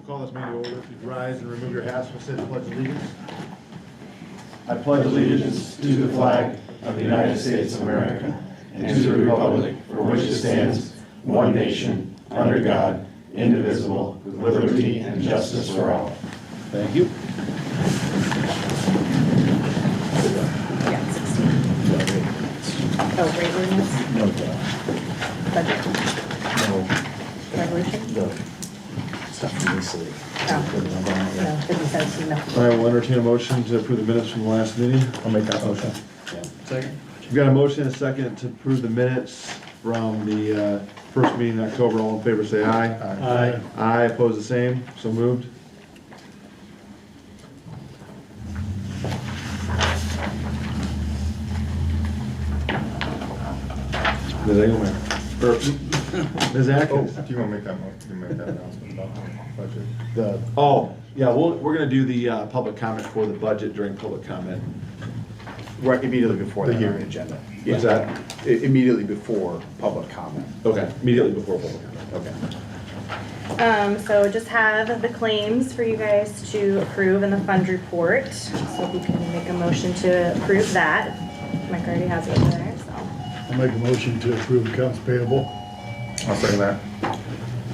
Call this meeting to order. Please rise and remove your hats. We'll say the pledge of allegiance. I pledge allegiance to the flag of the United States of America and to the republic for which it stands, one nation, under God, indivisible, with liberty and justice for all. Thank you. Yeah, 16. Oh, rate ordinance? No, Budget? Resolution? no. Stuff from this city. No, didn't say no. I will entertain a motion to approve the minutes from the last meeting. I'll make that motion. Second. We've got a motion and a second to approve the minutes from the first meeting in October. All in favor say aye. Aye. Aye, oppose the same. So moved. Ms. Engelmann. Ms. Atkins. Do you want to make that motion? You make that announcement about the budget? Oh, yeah, we're gonna do the public comment for the budget during public comment. Right, immediately before The that on hearing. the agenda. What's Yeah. that? Immediately before public comment. Okay, immediately before public comment. Okay. So just have the claims for you guys to approve in the fund report. So if you can make a motion to approve that. Mike already has it over there, so. I'll make a motion to approve accounts payable. I'll second that.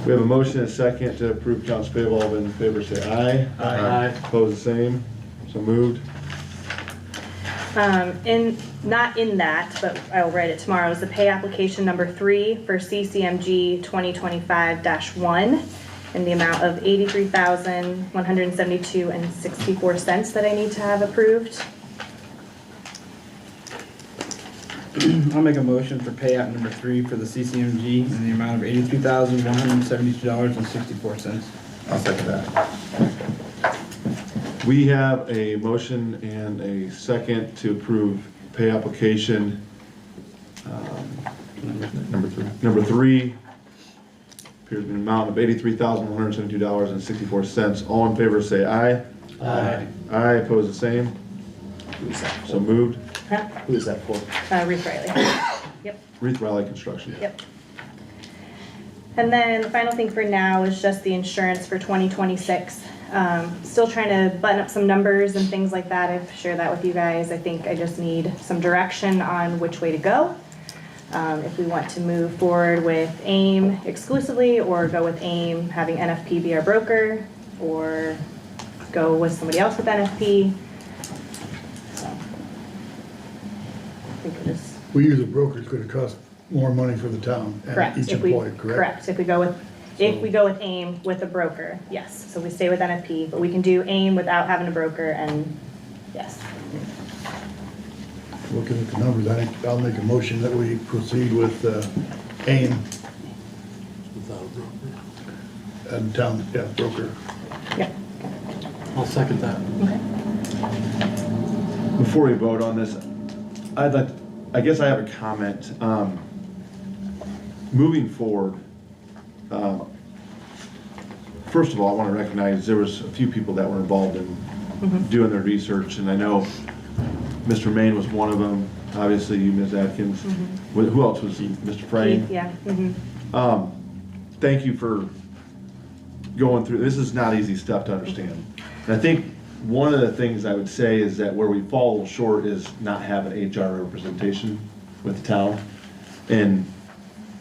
We have a motion and a second to approve accounts payable. All in favor say aye. Aye. Opposed the same. So moved. Not in that, but I'll write it tomorrow, is the pay application number 3 for CCMG 2025-1 in the amount of $83,172.64 that I need to have approved. I'll make a motion for payout number 3 for the CCMG in the amount of $83,172.64. I'll second that. We have a motion and a second to approve pay application Number 3. number 3. Appears to be an amount of $83,172.64. All in favor say aye. Aye. Aye, opposed the same. Who's that So for? moved. Huh? Who is that for? Reese Riley. Yep. Reith Riley Construction. Yep. And then the final thing for now is just the insurance for 2026. Still trying to button up some numbers and things like that. I've shared that with you guys. I think I just need some direction on which way to go. If we want to move forward with AIM exclusively, or go with AIM having NFP be our broker, or go with somebody else with NFP. So, I think we're just We use a broker, it's gonna cost more money for the town correct. and each If we- employee, correct? Correct. If we go with AIM with a broker, yes. So we stay with NFP, but we can do AIM without having a broker, and yes. Looking at the numbers, I think I'll make a motion that we proceed with AIM. And town, yeah, broker. Yep. I'll second that. Okay. Before we vote on this, I guess I have a comment. Moving forward, first of all, I want to recognize there was a few people that were involved in doing their research, and I know Mr. Main was one of them. Obviously, you, Ms. Atkins. Who else was he? Mr. Frame? Yeah. Thank you for going through. This is not easy stuff to understand. And I think one of the things I would say is that where we fall a little short is not having HR representation with the town. And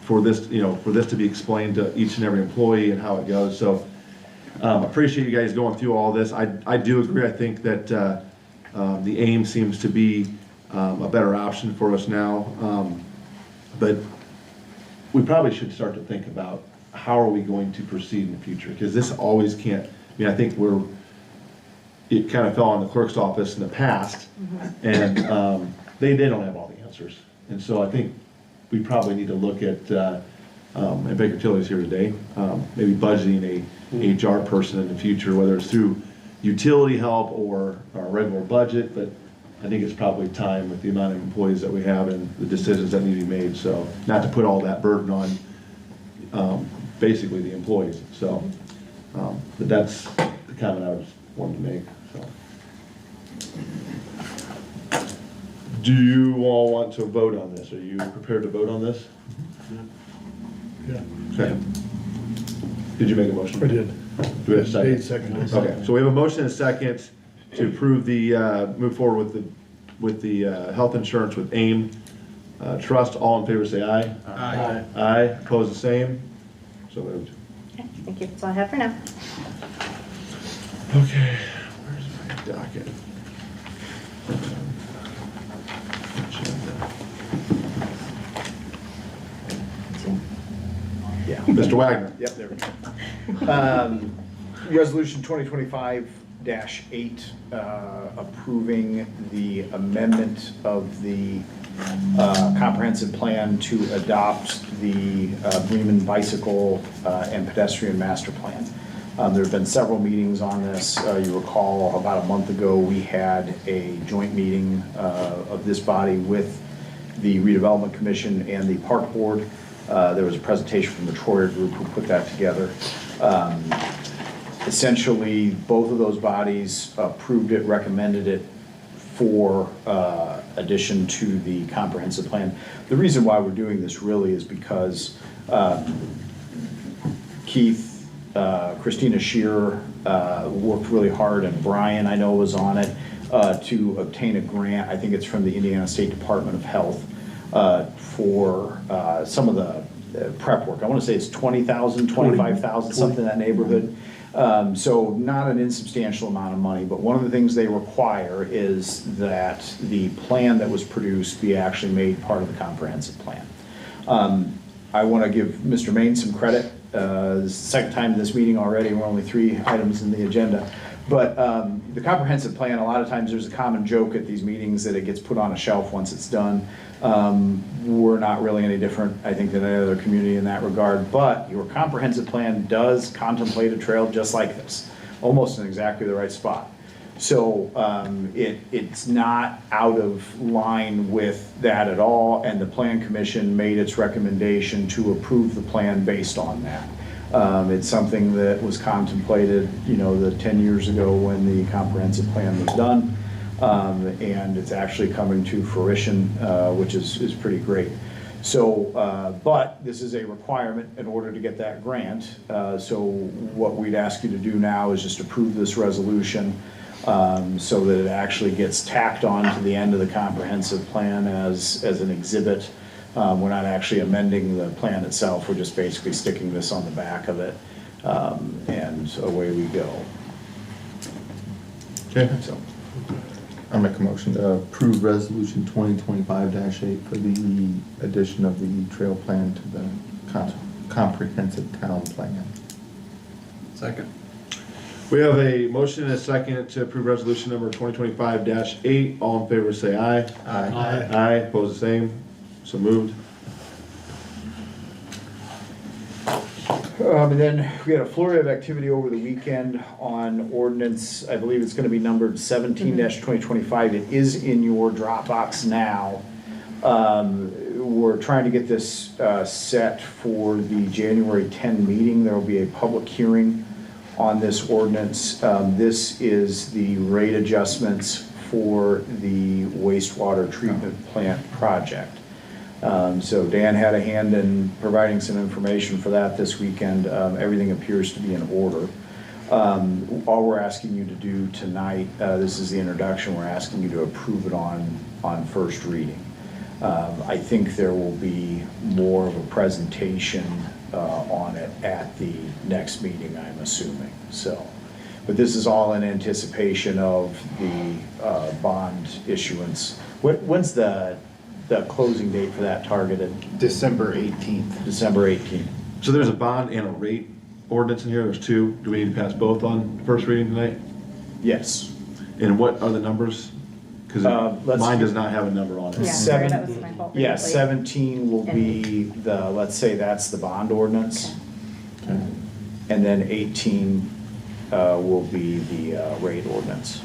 for this, for this to be explained to each and every employee and how it goes. So appreciate you guys going through all this. I do agree. I think that the AIM seems to be a better option for us now. But we probably should start to think about how are we going to proceed in the future? Because this always can't, I think it kind of fell on the clerk's office in the past, and they don't have all the answers. And so I think we probably need to look at, and Baker Tilly's here today, maybe budgeting a HR person in the future, whether it's through utility help or a regular budget, but I think it's probably time with the amount of employees that we have and the decisions that need to be made, so not to put all that burden on, basically the employees, so. But that's the comment I was wanting to make, so. Do you all want to vote on this? Are you prepared to vote on this? Yeah, Okay. Did you make a motion? I did. Do we have a second? Dave seconded. Okay, so we have a motion and a second to approve the, move forward with the health insurance with AIM Trust. All in favor say aye. Aye. Aye, opposed the same. So moved. Okay, thank you, that's all I have for now. Okay, where's my docket? Yeah. Mr. Wagner. Yep, there we go. Resolution 2025-8, approving the amendment of the comprehensive plan to adopt the Bremen bicycle and pedestrian master plan. There have been several meetings on this. You recall about a month ago, we had a joint meeting of this body with the redevelopment commission and the park board. There was a presentation from the Troyer group who put that together. Essentially, both of those bodies approved it, recommended it for addition to the comprehensive plan. The reason why we're doing this really is because Keith, Christina Shearer worked really hard, and Brian, I know, was on it to obtain a grant. I think it's from the Indiana State Department of Health for some of the prep work. I want to say it's 20,000, 25,000, something in that neighborhood. So not an insubstantial amount of money, but one of the things they require is that the plan that was produced be actually made part of the comprehensive plan. I want to give Mr. Main some credit. This is the second time in this meeting already. We're only 3 items in the agenda. But the comprehensive plan, a lot of times there's a common joke at these meetings that it gets put on a shelf once it's done. We're not really any different, I think, than any other community in that regard. But your comprehensive plan does contemplate a trail just like this, almost in exactly the right spot. So it's not out of line with that at all, and the Plan Commission made its recommendation to approve the plan based on that. It's something that was contemplated, the 10 years ago when the comprehensive plan was done, and it's actually coming to fruition, which is pretty great. So, but this is a requirement in order to get that grant. So what we'd ask you to do now is just approve this resolution so that it actually gets tacked on to the end of the comprehensive plan as an exhibit. We're not actually amending the plan itself, we're just basically sticking this on the back of it, and away we go. Okay. So, I'll make a motion to approve resolution 2025-8 for the addition of the trail plan to the comprehensive town plan. Second. We have a motion and a second to approve resolution number 2025-8. All in favor say aye. Aye. Aye, opposed the same. So moved. And then we had a flurry of activity over the weekend on ordinance, I believe it's gonna be numbered 17-2025. It is in your Dropbox now. We're trying to get this set for the January 10 meeting. There will be a public hearing on this ordinance. This is the rate adjustments for the wastewater treatment plant project. So Dan had a hand in providing some information for that this weekend. Everything appears to be in order. All we're asking you to do tonight, this is the introduction, we're asking you to approve it on first reading. I think there will be more of a presentation on it at the next meeting, I'm assuming. So, but this is all in anticipation of the bond issuance. When's the closing date for that targeted? December 18th. December 18th. So there's a bond and a rate ordinance in here. There's two. Do we need to pass both on first reading tonight? Yes. And what are the numbers? Because let's- mine does not have a number on it. Yeah, sorry, that was my fault. Yeah, previously. 17 will be the, let's say that's the bond ordinance. Okay. And then 18 will be the rate ordinance.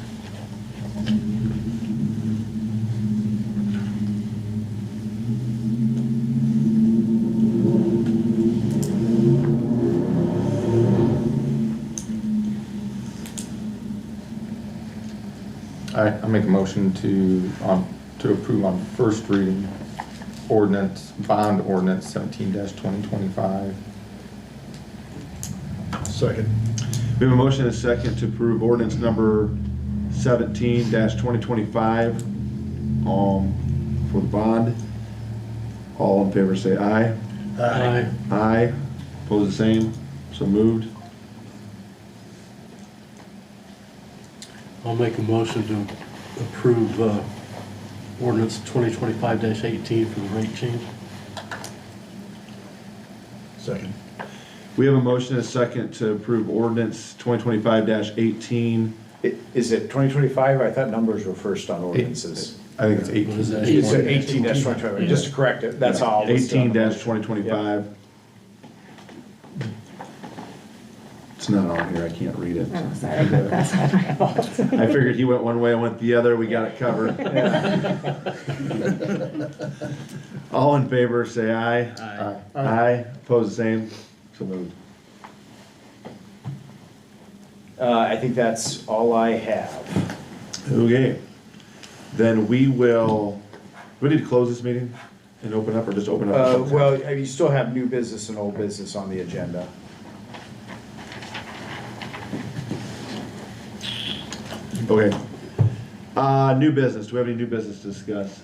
I make a motion to approve on first reading bond ordinance 17-2025. Second. We have a motion and a second to approve ordinance number 17-2025 for the bond. All in favor say aye. Aye. Aye. Opposed the same. So moved. I'll make a motion to approve ordinance 2025-18 for the rate change. Second. We have a motion and a second to approve ordinance 2025-18. Is it 2025? I thought numbers were first on ordinances. I think it's 18. What is that? It's 18-2025, just to correct it, that's all. 18-2025. It's not on here, I can't read it. Oh, sorry, that's not my fault. I figured he went one way, I went the other, we got it covered. All in favor, say aye. Aye. Aye. Opposed, the same. So moved. I think that's all I have. Okay. Then we need to close this meeting and open up, or just open up? Well, you still have new business and old business on the agenda. Okay. New business, do we have any new business to discuss?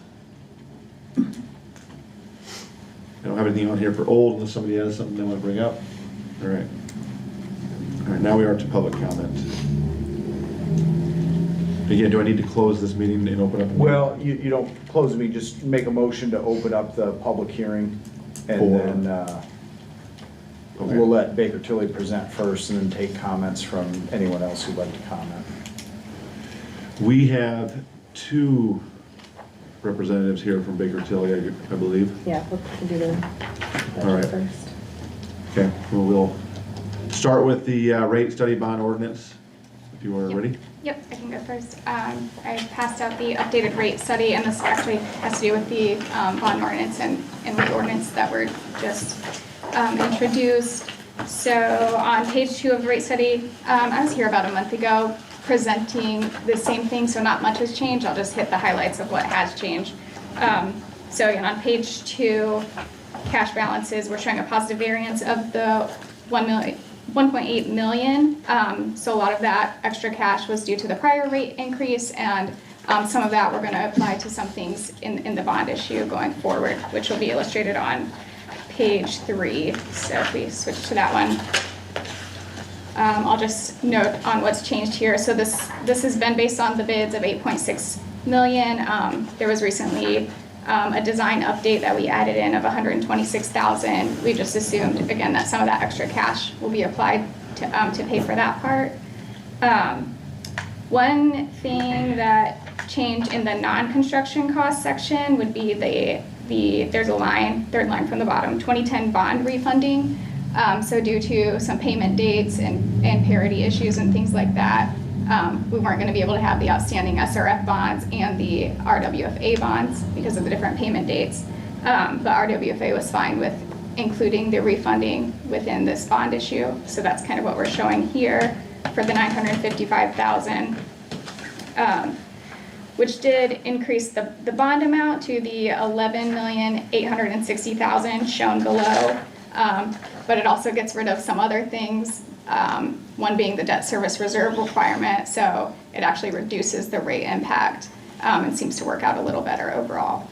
I don't have anything on here for old unless somebody has something they want to bring up. All right. All right, now we are to public comment. Again, do I need to close this meeting and open up? Well, you don't close the meeting, just make a motion to open up the public hearing, and For- then Okay. we'll let Baker Tilly present first, and then take comments from anyone else who'd like to comment. We have two representatives here from Baker Tilly, I believe. Yeah, we can do the All right. budget first. Okay, well, we'll start with the rate study bond ordinance, if you are ready. Yep, I can go first. I passed out the updated rate study, and this actually has to do with the bond ordinance and rate ordinance that were just introduced. So on page 2 of the rate study, I was here about a month ago presenting the same thing, so not much has changed. I'll just hit the highlights of what has changed. So again, on page 2, cash balances, we're showing a positive variance of the 1.8 million. So a lot of that extra cash was due to the prior rate increase, and some of that we're going to apply to some things in the bond issue going forward, which will be illustrated on page 3. So if we switch to that one. I'll just note on what's changed here. So this has been based on the bids of 8.6 million. There was recently a design update that we added in of 126,000. We just assumed, again, that some of that extra cash will be applied to pay for that part. One thing that changed in the non-construction cost section would be there's a line, third line from the bottom, 2010 bond refunding. So due to some payment dates and parity issues and things like that, we weren't going to be able to have the outstanding SRF bonds and the RWFA bonds because of the different payment dates. But RWFA was fine with including the refunding within this bond issue. So that's kind of what we're showing here for the $955,000, which did increase the bond amount to the $11,860,000 shown below. But it also gets rid of some other things, one being the debt service reserve requirement, so it actually reduces the rate impact and seems to work out a little better overall.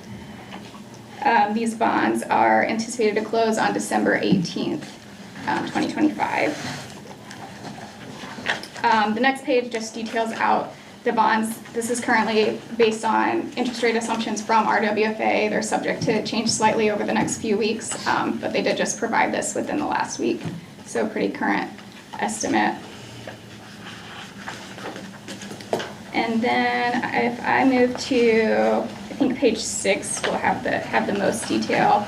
These bonds are anticipated to close on December 18th, 2025. The next page just details out the bonds. This is currently based on interest rate assumptions from RWFA. They're subject to change slightly over the next few weeks, but they did just provide this within the last week. So pretty current estimate. And then if I move to, I think page 6 will have the most detail.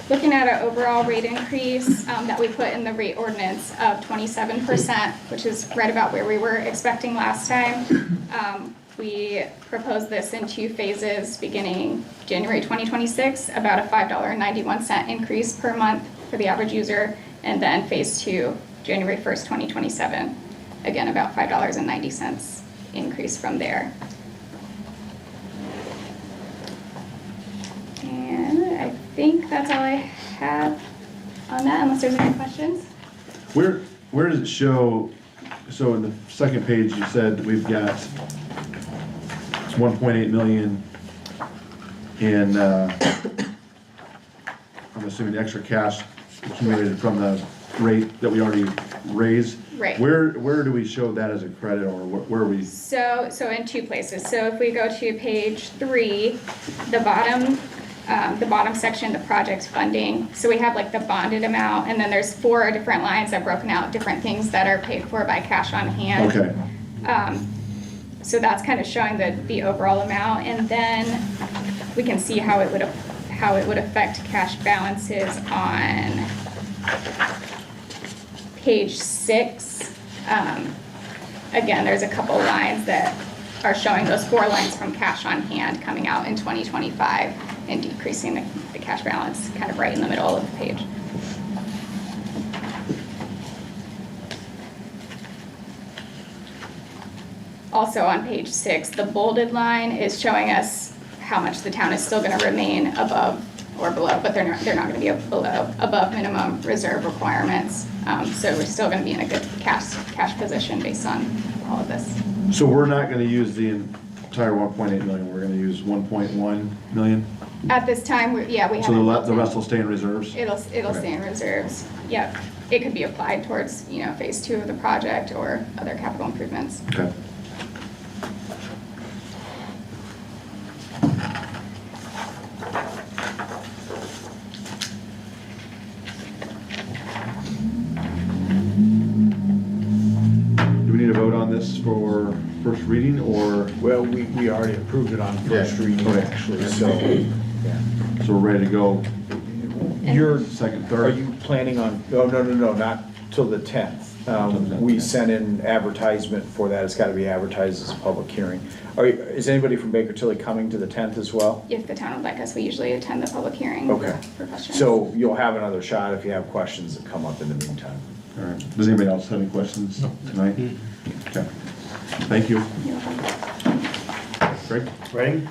Looking at our overall rate increase that we put in the rate ordinance of 27%, which is right about where we were expecting last time. We proposed this in 2 phases beginning January 2026, about a $5.91 increase per month for the average user, and then phase 2, January 1st, 2027, again about $5.90 increase from there. And I think that's all I have on that, unless there's any questions. Where does it show, so in the second page, you said we've got, it's 1.8 million in, I'm assuming extra cash accumulated from the rate that we already raised. Right. Where do we show that as a credit, or where are we? So in two places. So if we go to page 3, the bottom section, the project funding. So we have like the bonded amount, and then there's 4 different lines that are broken out, different things that are paid for by cash on hand. Okay, So that's kind of showing the overall amount, and then we can see how it would affect cash balances on page 6. Again, there's a couple lines that are showing those 4 lines from cash on hand coming out in 2025 and decreasing the cash balance kind of right in the middle of the page. Also on page 6, the bolded line is showing us how much the town is still going to remain above or below, but they're not going to be above minimum reserve requirements. So we're still going to be in a good cash position based on all of this. so we're not gonna use the entire 1.8 million, we're gonna use 1.1 million? At this time, we haven't. So the rest will stay in reserves? It'll stay in reserves. Yep. It could be applied towards, phase 2 of the project or other capital improvements. Okay. Do we need to vote on this for first reading, or, Well, we already approved it on first Yeah. reading, Okay. actually, so. so we're ready to go You're, second, are third? you planning on, oh, no, not till the 10th. We sent in advertisement for that, it's gotta be advertised as a public hearing. Is anybody from Baker Tilly coming to the 10th as well? If the town would like us, we usually attend the public hearing. Okay. For questions. So you'll have another shot if you have questions that come up in the meantime. All right. Does anybody else have any questions tonight? Okay. Thank you. You're welcome. Greg? Ready?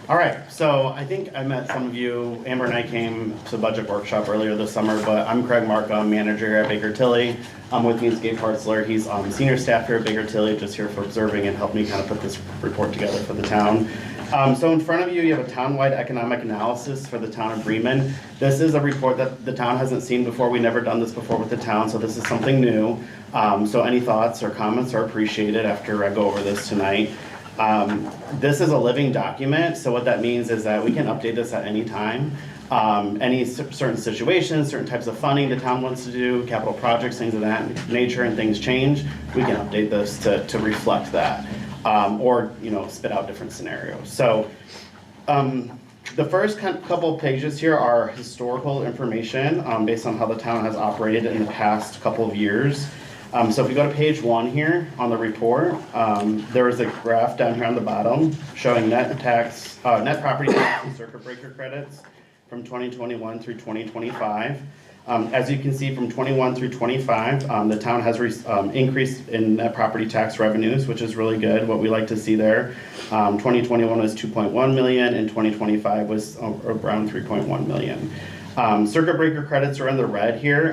All right, so I think I met some of you, Amber and I came to the budget workshop earlier this summer, but I'm Craig Markham, I'm manager here at Baker Tilly. With me is Gabe Hartzler, he's senior staff here at Baker Tilly, just here for observing and helping me kind of put this report together for the town. So in front of you, you have a town-wide economic analysis for the town of Bremen. This is a report that the town hasn't seen before, we've never done this before with the town, so this is something new. So any thoughts or comments are appreciated after I go over this tonight. This is a living document, so what that means is that we can update this at any time. Any certain situations, certain types of funding the town wants to do, capital projects, things of that nature, and things change, we can update this to reflect that, or spit out different scenarios. So the first couple of pages here are historical information based on how the town has operated in the past couple of years. So if we go to page 1 here on the report, there is a graph down here on the bottom showing net property tax and circuit breaker credits from 2021 through 2025. As you can see, from 21 through 25, the town has increased in net property tax revenues, which is really good, what we like to see there. 2021 was 2.1 million and 2025 was around 3.1 million. Circuit breaker credits are in the red here.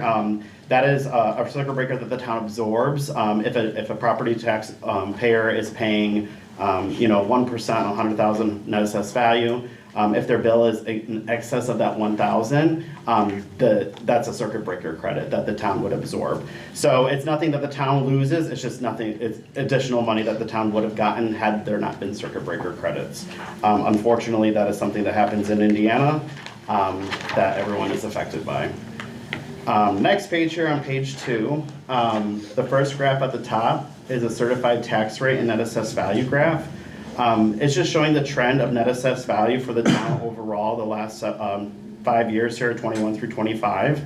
That is a circuit breaker that the town absorbs. If a property tax payer is paying 1% on 100,000 net assessed value, if their bill is in excess of that 1,000, that's a circuit breaker credit that the town would absorb. So it's nothing that the town loses, it's just it's additional money that the town would have gotten had there not been circuit breaker credits. Unfortunately, that is something that happens in Indiana that everyone is affected by. Next page here on page 2, the first graph at the top is a certified tax rate and net assessed value graph. It's just showing the trend of net assessed value for the town overall the last 5 years here, 21 through 25.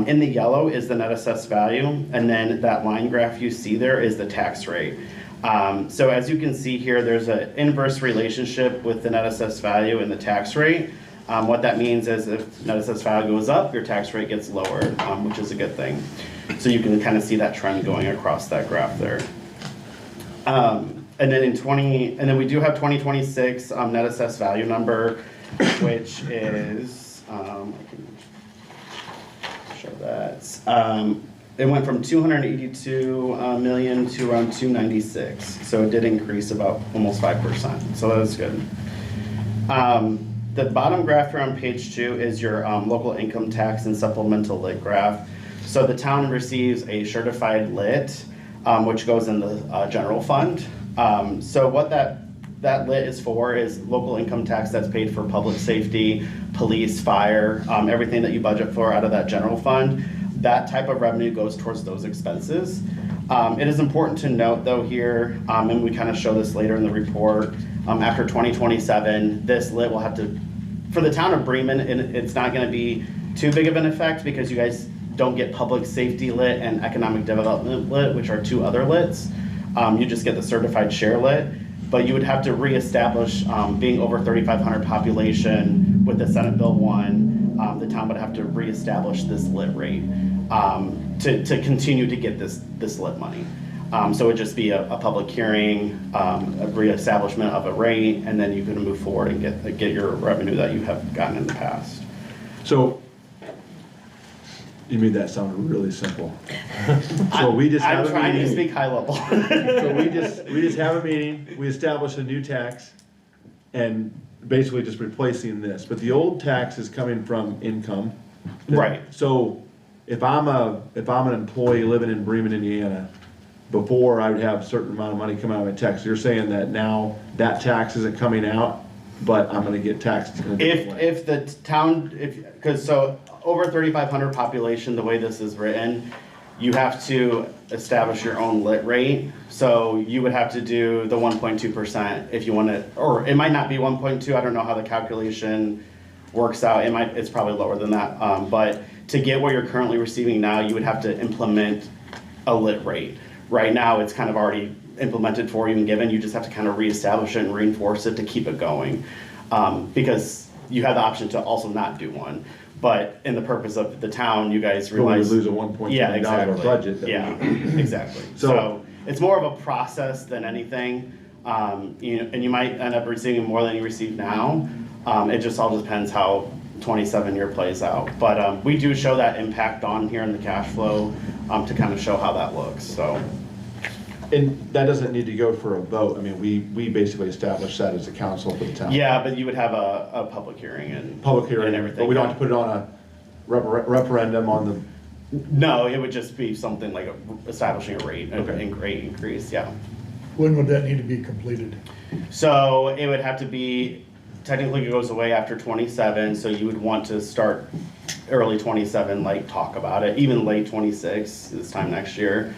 In the yellow is the net assessed value, and then that line graph you see there is the tax rate. So as you can see here, there's an inverse relationship with the net assessed value and the tax rate. What that means is if net assessed value goes up, your tax rate gets lower, which is a good thing. So you can kind of see that trend going across that graph there. And then and then we do have 2026 net assessed value number, which is, I can show that. It went from 282 million to around 296. So it did increase about almost 5%. So that was good. The bottom graph here on page 2 is your local income tax and supplemental lit graph. So the town receives a certified lit, which goes in the general fund. So what that lit is for is local income tax that's paid for public safety, police, fire, everything that you budget for out of that general fund. That type of revenue goes towards those expenses. It is important to note though here, and we kind of show this later in the report, after 2027, this lit will have to, for the town of Bremen, and it's not gonna be too big of an effect because you guys don't get public safety lit and economic development lit, which are 2 other lits. You just get the certified share lit, but you would have to reestablish, being over 3,500 population with the Senate Bill 1, the town would have to reestablish this lit rate to continue to get this lit money. So it would just be a public hearing, a reestablishment of a rate, and then you can move forward and get your revenue that you have gotten in the past. So, you made that sound really simple. So we just have I'm a trying to meeting. speak high level. So we just have a meeting, we establish a new tax, and basically just replacing this. But the old tax is coming from income. Right. So if I'm an employee living in Bremen, Indiana, before I would have a certain amount of money come out of my tax. You're saying that now that tax isn't coming out, but I'm gonna get taxed in a different way. If the town, because so over 3,500 population, the way this is written, you have to establish your own lit rate. So you would have to do the 1.2% if you want to, or it might not be 1.2. I don't know how the calculation works out. It's probably lower than that. But to get what you're currently receiving now, you would have to implement a lit rate. Right now, it's kind of already implemented for you and given. You just have to kind of reestablish it and reinforce it to keep it going. Because you have the option to also not do one. But in the purpose of the town, you guys But we realize. lose a $1.2 Yeah, million exactly. budget. Yeah, exactly. So- So it's more of a process than anything. And you might end up receiving more than you receive now. It just all depends how 27 year plays out. But we do show that impact on here in the cash flow to kind of show how that looks, so. And that doesn't need to go for a vote. I mean, we basically established that as a council for the town. Yeah, but you would have a public hearing and. Public hearing, and everything. but we don't have to put it on a referendum on the, No, it would just be something like establishing a rate, Okay. rate increase, yeah. When would that need to be completed? So it would have to be, technically it goes away after 27, so you would want to start early 27, like talk about it, even late 26, this time next year,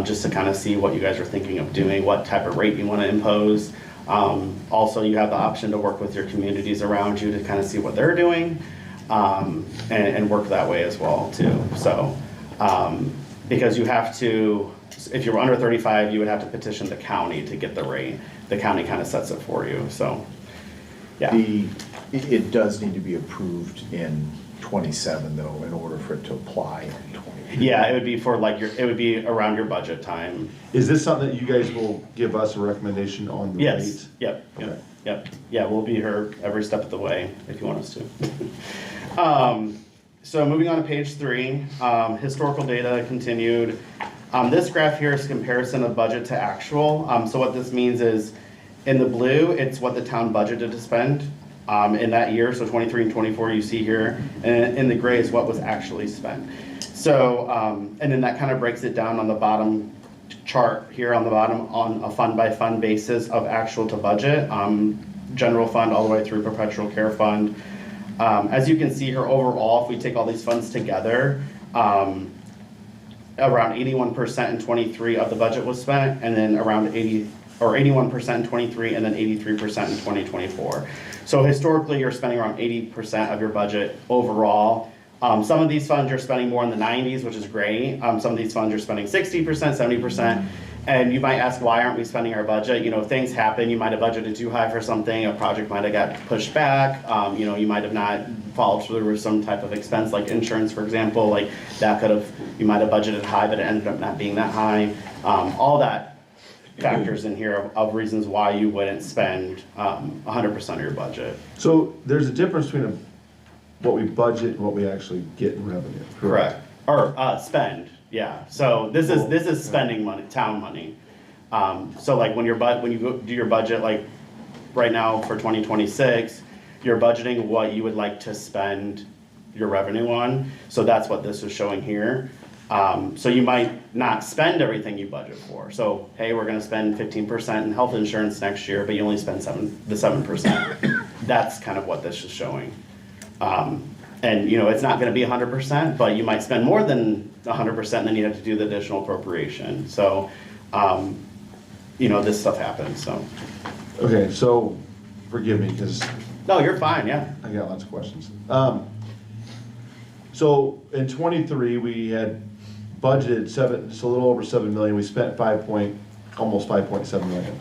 just to kind of see what you guys are thinking of doing, what type of rate you want to impose. Also, you have the option to work with your communities around you to kind of see what they're doing, and work that way as well too. So, because you have to, if you're under 35, you would have to petition the county to get the rate. The county kind of sets it for you, so, yeah. It does need to be approved in 27 though, in order for it to apply in 20. Yeah, it would be for like it would be around your budget time. is this something that you guys will give us a recommendation on the Yes, rate? yep, Okay. yep. Yeah, we'll be here every step of the way if you want us to. So moving on to page 3, historical data continued. This graph here is a comparison of budget to actual. So what this means is, in the blue, it's what the town budgeted to spend in that year, so 23 and 24 you see here, and in the gray is what was actually spent. So, and then that kind of breaks it down on the bottom chart here on the bottom on a fund by fund basis of actual to budget, general fund all the way through perpetual care fund. As you can see here overall, if we take all these funds together, around 81% in 23 of the budget was spent, and then around 81% in 23, and then 83% in 2024. So historically, you're spending around 80% of your budget overall. Some of these funds you're spending more in the 90s, which is great. Some of these funds you're spending 60%, 70%. And you might ask, why aren't we spending our budget? You know, things happen. You might have budgeted too high for something. A project might have got pushed back. You know, you might have not followed through with some type of expense, like insurance, for example. Like that could have, you might have budgeted high, but it ended up not being that high. All that factors in here of reasons why you wouldn't spend 100% of your budget. So there's a difference between what we budget and what we actually get in revenue. Correct. Or spend, yeah. So this is spending money, town money. So like when you go do your budget, like right now for 2026, you're budgeting what you would like to spend your revenue on. So that's what this is showing here. So you might not spend everything you budget for. So, hey, we're gonna spend 15% in health insurance next year, but you only spend 7%. That's kind of what this is showing. And you know, it's not gonna be 100%, but you might spend more than 100% and then you have to do the additional appropriation. So, you know, this stuff happens, so. Okay, so forgive me, because No, you're fine, yeah. I got lots of questions. So in '23, we had budgeted just a little over 7 million. We spent almost 5.7 million.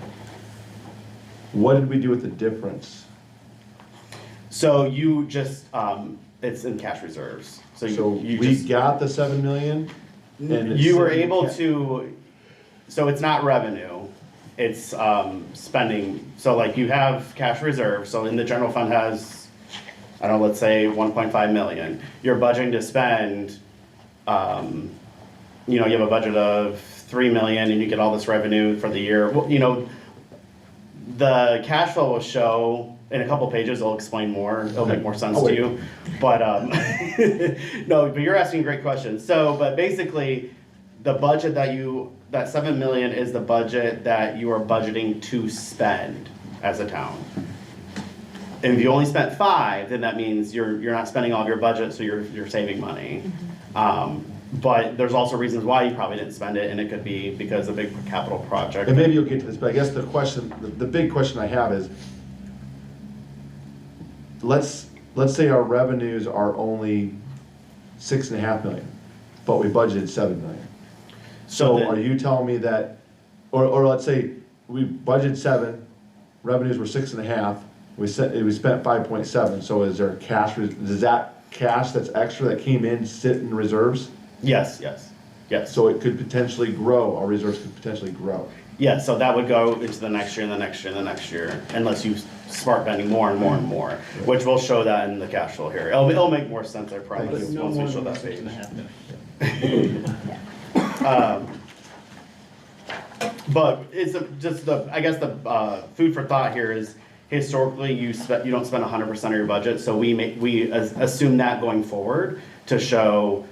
What did we do with the difference? So you just, it's in cash reserves. So So you we just, got the 7 million? and it's you were sitting in able ca- to, so it's not revenue, it's spending. So like you have cash reserves, so in the general fund has, I don't know, let's say 1.5 million. You're budgeting to spend, you know, you have a budget of 3 million and you get all this revenue for the year. Well, you know, the cash flow will show in a couple pages, it'll explain more, it'll make more sense to you. But, no, but you're asking a great question. So, but basically, the budget that 7 million is the budget that you are budgeting to spend as a town. And if you only spent 5, then that means you're not spending all of your budget, so you're saving money. But there's also reasons why you probably didn't spend it, and it could be because of a big capital project. And maybe you'll get to this, but I guess the big question I have is, let's say our revenues are only 6.5 million, but we budgeted 7 million. So then- are you telling me that, or let's say we budgeted 7, revenues were 6.5, we spent 5.7, so is there does that cash that's extra that came in sit in reserves? Yes. So it could potentially grow, our reserves could potentially grow. Yeah, so that would go into the next year and the next year and the next year, unless you start spending more and more and more, which we'll show that in the cash flow here. It'll make more sense, I promise, No once more we show than that page. 6.5 million. But it's I guess the food for thought here is historically you don't spend 100% of your budget, so we assume that going forward to show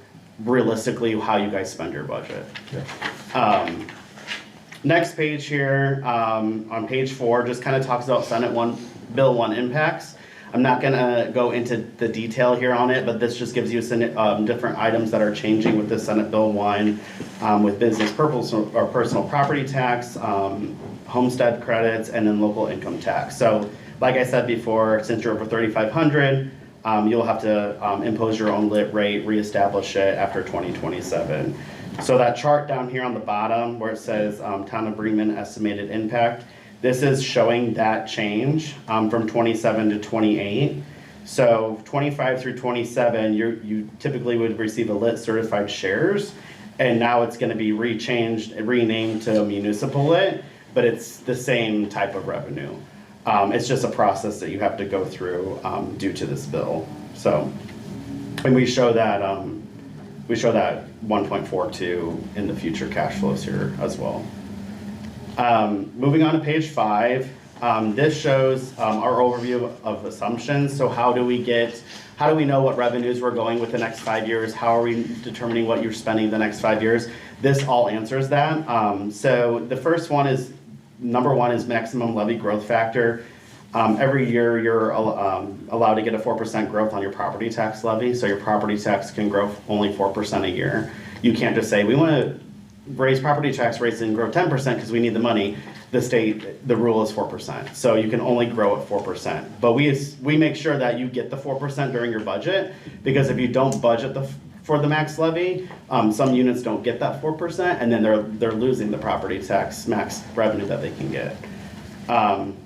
realistically how you guys spend your budget. Next page here, on page 4, just kind of talks about Bill 1 impacts. I'm not gonna go into the detail here on it, but this just gives you some different items that are changing with the Senate Bill 1, with business or personal property tax, homestead credits, and then local income tax. So, like I said before, since you're over 3,500, you'll have to impose your own lit rate, reestablish it after 2027. So that chart down here on the bottom where it says Town of Bremen estimated impact, this is showing that change from 27 to 28. So 25 through 27, you typically would receive a lit certified shares, and now it's going to be renamed to municipal lit, but it's the same type of revenue. It's just a process that you have to go through due to this bill. So, and we show that 1.42 in the future cash flows here as well. Moving on to page 5, this shows our overview of assumptions. So how do we know what revenues we're going with the next 5 years? How are we determining what you're spending the next 5 years? This all answers that. So the first one is, number 1 is maximum levy growth factor. Every year you're allowed to get a 4% growth on your property tax levy. So your property tax can grow only 4% a year. You can't just say, we want to raise property tax rates and grow 10% because we need the money. The rule is 4%. So you can only grow at 4%. But we make sure that you get the 4% during your budget, because if you don't budget for the max levy, some units don't get that 4%, and then they're losing the property tax max revenue that they can get. Item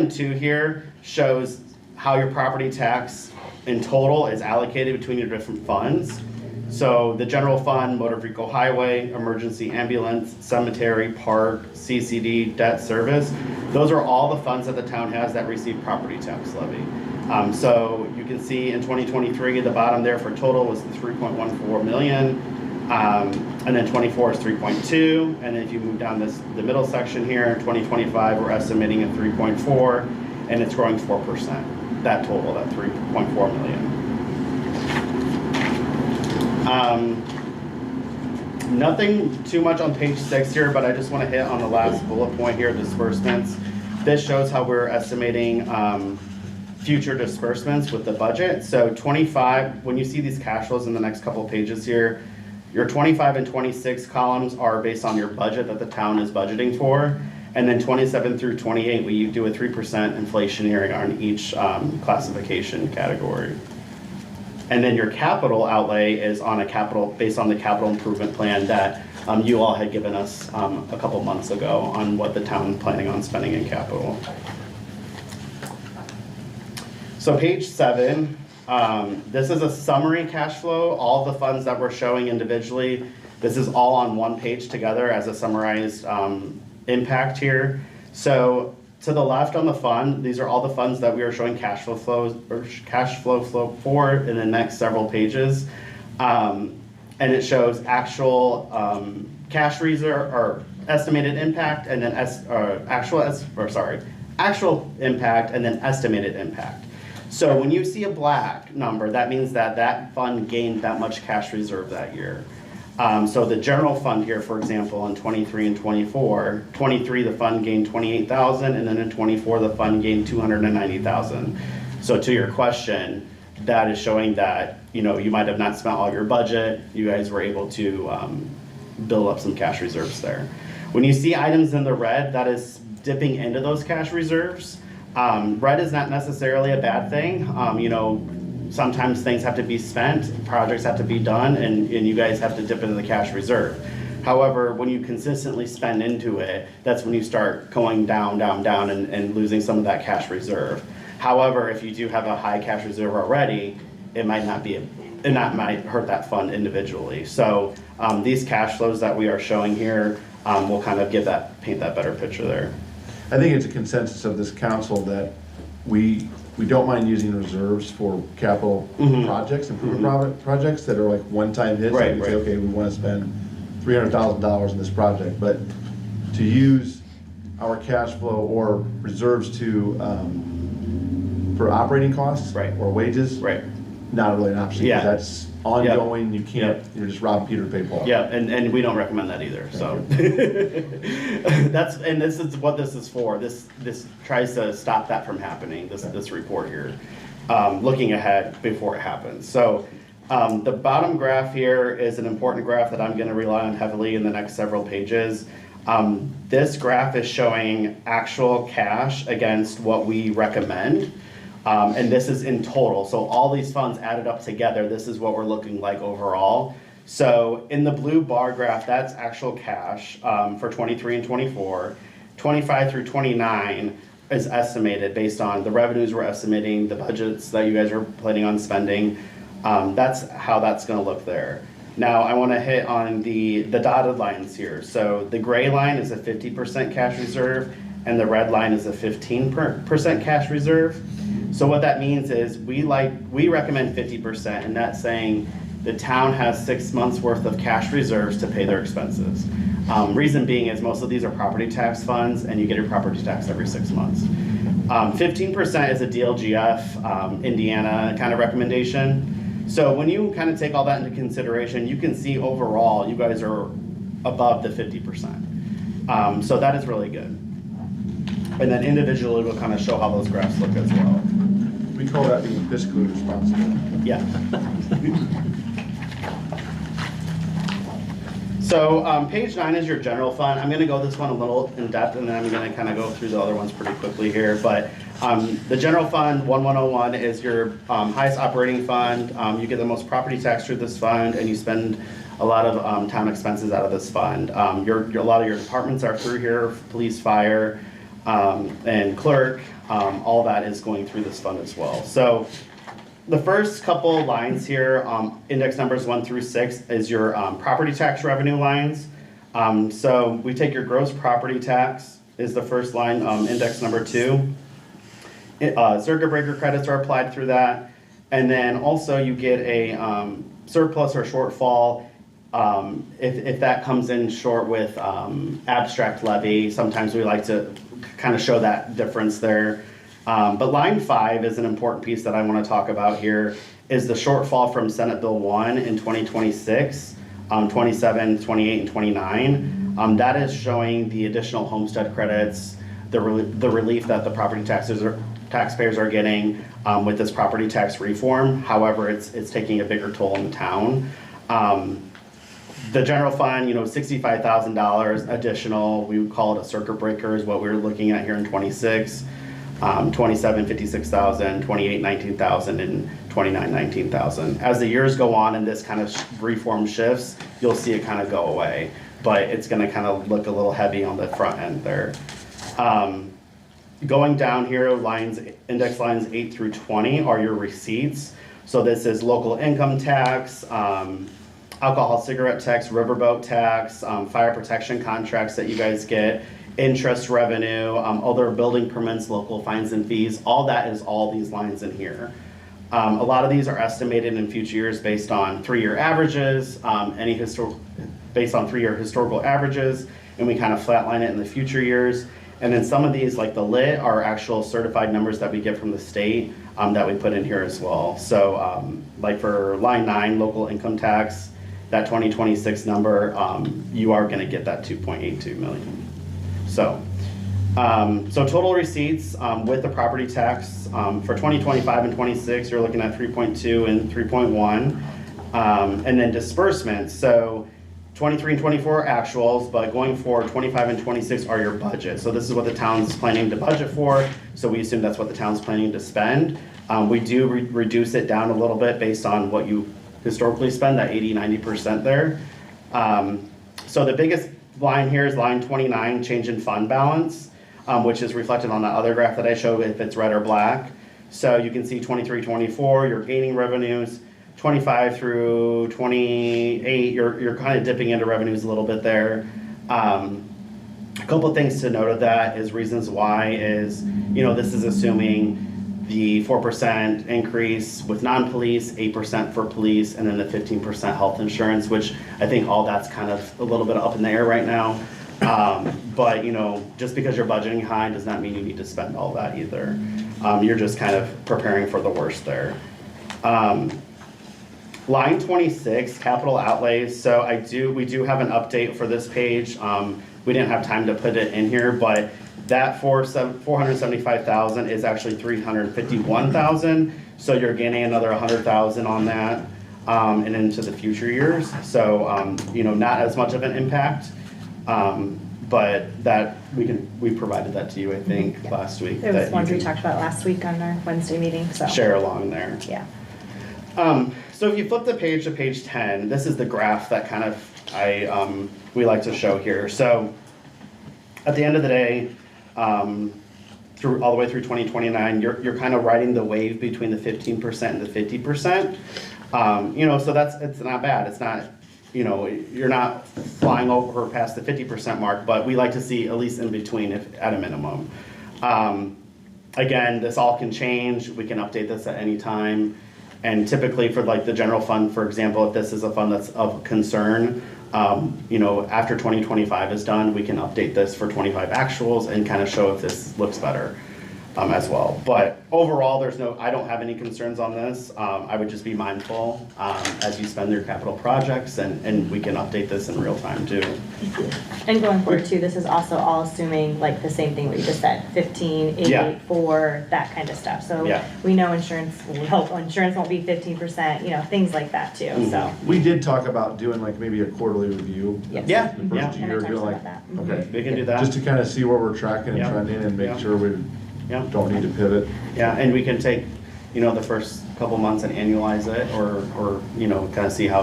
2 here shows how your property tax in total is allocated between your different funds. So the general fund, motor vehicle highway, emergency ambulance, cemetery, park, CCD, debt service, those are all the funds that the town has that receive property tax levy. So you can see in 2023, the bottom there for total was 3.14 million. And then 24 is 3.2. And then if you move down the middle section here, in 2025, we're estimating at 3.4, and it's growing 4%. That total, that 3.4 million. Nothing too much on page 6 here, but I just want to hit on the last bullet point here, disbursements. This shows how we're estimating future disbursements with the budget. So 25, when you see these cash flows in the next couple of pages here, your 25 and 26 columns are based on your budget that the town is budgeting for. And then 27 through 28, we do a 3% inflationary on each classification category. And then your capital outlay is on based on the capital improvement plan that you all had given us a couple months ago on what the town is planning on spending in capital. So page 7, this is a summary cash flow. All the funds that we're showing individually, this is all on one page together as a summarized impact here. So to the left on the fund, these are all the funds that we are showing cash flow flow for in the next several pages. And it shows actual cash reserve or estimated impact, and then actual impact and then estimated impact. So when you see a black number, that means that that fund gained that much cash reserve that year. So the general fund here, for example, in 23 and 24, 23 the fund gained 28,000, and then in 24 the fund gained 290,000. So to your question, that is showing that you might have not spent all your budget. You guys were able to build up some cash reserves there. When you see items in the red, that is dipping into those cash reserves. Red is not necessarily a bad thing. Sometimes things have to be spent, projects have to be done, and you guys have to dip into the cash reserve. However, when you consistently spend into it, that's when you start going down, and losing some of that cash reserve. However, if you do have a high cash reserve already, it might hurt that fund individually. So these cash flows that we are showing here will kind of paint that better picture there. I think it's a consensus of this council that we don't mind using reserves for capital projects, improvement projects that are like one-time hits. Right, We say, okay, we want to spend $300,000 in this project, but to use our cash flow or reserves for operating costs or wages, not really an option. Yeah. That's ongoing. You can't. You're just robbing Peter to pay Paul. Yeah, and we don't recommend that either. So this is what this is for. This tries to stop that from happening. This report here, looking ahead before it happens. So the bottom graph here is an important graph that I'm going to rely on heavily in the next several pages. This graph is showing actual cash against what we recommend. And this is in total. So all these funds added up together, this is what we're looking like overall. So in the blue bar graph, that's actual cash for 23 and 24. 25 through 29 is estimated based on the revenues we're estimating, the budgets that you guys are planning on spending. That's how that's going to look there. Now I want to hit on the dotted lines here. So the gray line is a 50% cash reserve, and the red line is a 15% cash reserve. So what that means is we recommend 50%, and that's saying the town has 6 months worth of cash reserves to pay their expenses. Reason being is most of these are property tax funds, and you get your property tax every 6 months. 15% is a DLGF, Indiana kind of recommendation. So when you kind of take all that into consideration, you can see overall you guys are above the 50%. So that is really good. And then individually we'll kind of show how those graphs look as well. We call that being fiscally responsible. Yeah. So page 9 is your general fund. I'm going to go this one a little in depth, and then I'm going to kind of go through the other ones pretty quickly here. But the general fund 1101 is your highest operating fund. You get the most property tax through this fund, and you spend a lot of town expenses out of this fund. A lot of your departments are through here: police, fire, and clerk. All that is going through this fund as well. So the first couple lines here, index numbers 1 through 6, is your property tax revenue lines. So we take your gross property tax is the first line, index number 2. Circuit breaker credits are applied through that. And then also you get a surplus or shortfall if that comes in short with abstract levy. Sometimes we like to kind of show that difference there. But line 5 is an important piece that I want to talk about here, is the shortfall from Senate Bill 1 in 2026, 27, 28, and 29. That is showing the additional homestead credits, the relief that the property taxpayers are getting with this property tax reform. However, it's taking a bigger toll on the town. The general fund, $65,000 additional, we would call it a circuit breaker, is what we're looking at here in 26. 27, 56,000, 28, 19,000, and 29, 19,000. As the years go on and this kind of reform shifts, you'll see it kind of go away, but it's going to kind of look a little heavy on the front end there. Going down here, index lines 8 through 20 are your receipts. So this is local income tax, alcohol cigarette tax, riverboat tax, fire protection contracts that you guys get, interest revenue, other building permits, local fines and fees. All that is all these lines in here. A lot of these are estimated in future years based on 3-year averages, based on 3-year historical averages, and we kind of flatline it in the future years. And then some of these, like the lit, are actual certified numbers that we get from the state that we put in here as well. So like for line 9, local income tax, that 2026 number, you are going to get that 2.82 million. So total receipts with the property tax for 2025 and 26, you're looking at 3.2 and 3.1, and then disbursements. So 23 and 24 actuals, but going forward, 25 and 26 are your budget. So this is what the town's planning to budget for. So we assume that's what the town's planning to spend. We do reduce it down a little bit based on what you historically spend, that 80-90% there. So the biggest line here is line 29, change in fund balance, which is reflected on that other graph that I showed if it's red or black. So you can see 23, 24, you're gaining revenues. 25 through 28, you're kind of dipping into revenues a little bit there. A couple of things to note of that is reasons why is, this is assuming the 4% increase with non-police, 8% for police, and then the 15% health insurance, which I think all that's kind of a little bit up in the air right now. But just because you're budgeting high does not mean you need to spend all that either. You're just kind of preparing for the worst there. Line 26, capital outlays. So we do have an update for this page. We didn't have time to put it in here, but that 475,000 is actually 351,000. So you're gaining another 100,000 on that, and into the future years. So not as much of an impact, but that we provided that to you, I think, last week. There was ones we talked about last week on our Wednesday meeting. So share along there. Yeah. So if you flip the page to page 10, this is the graph that kind of we like to show here. So at the end of the day, through all the way through 2029, you're kind of riding the wave between the 15% and the 50%. So it's not bad. It's not, you're not flying over past the 50% mark, but we like to see at least in between at a minimum. Again, this all can change. We can update this at any time. And typically for like the general fund, for example, if this is a fund that's of concern, after 2025 is done, we can update this for 25 actuals and kind of show if this looks better as well. But overall, I don't have any concerns on this. I would just be mindful as you spend your capital projects, and we can update this in real time too. And going forward too, this is also all assuming like the same thing we just said, 15, 8, 4, that kind of stuff. So we know insurance won't be 15%, things like that too. Mm-hmm. So We did talk about doing like maybe a quarterly review. Yes. Yeah. The first And I year, talked doing about like, that. okay. We can do that. Just to kind of see where we're tracking and trending and make sure we don't need to pivot. Yeah, and we can take, the first couple months and annualize it or kind of see how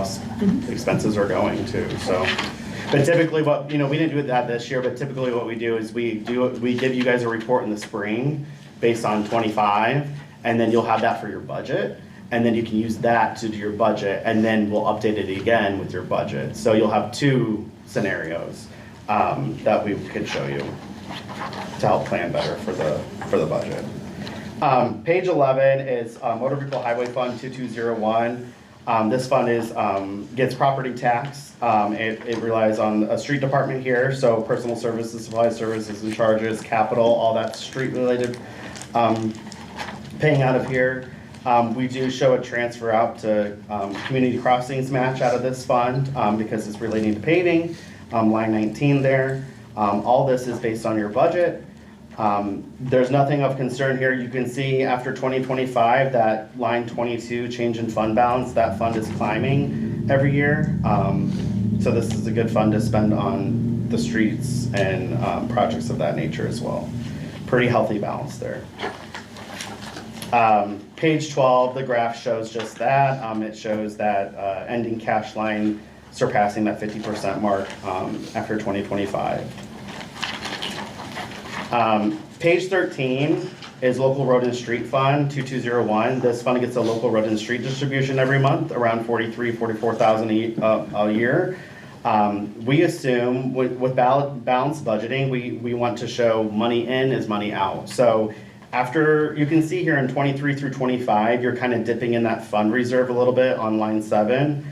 expenses are going too, so. But typically we didn't do that this year, but typically what we do is we give you guys a report in the spring based on 25, and then you'll have that for your budget. and then you can use that to do your budget, and then we'll update it again with your budget. So you'll have two scenarios that we could show you to help plan better for the budget. Page 11 is Motor Vehicle Highway Fund 2201. This fund gets property tax. It relies on a street department here, so personal services, supply services and charges, capital, all that street related paying out of here. We do show a transfer out to community crossings match out of this fund because it's relating to paving, line 19 there. All this is based on your budget. There's nothing of concern here. You can see after 2025 that line 22 change in fund balance, that fund is climbing every year. So this is a good fund to spend on the streets and projects of that nature as well. Pretty healthy balance there. Page 12, the graph shows just that. It shows that ending cash line surpassing that 50% mark after 2025. Page 13 is Local Road and Street Fund 2201. This fund gets a local road and street distribution every month, around $44,000 a year. We assume with balanced budgeting, we want to show money in is money out. So after, you can see here in 23 through 25, you're kind of dipping in that fund reserve a little bit on line 7.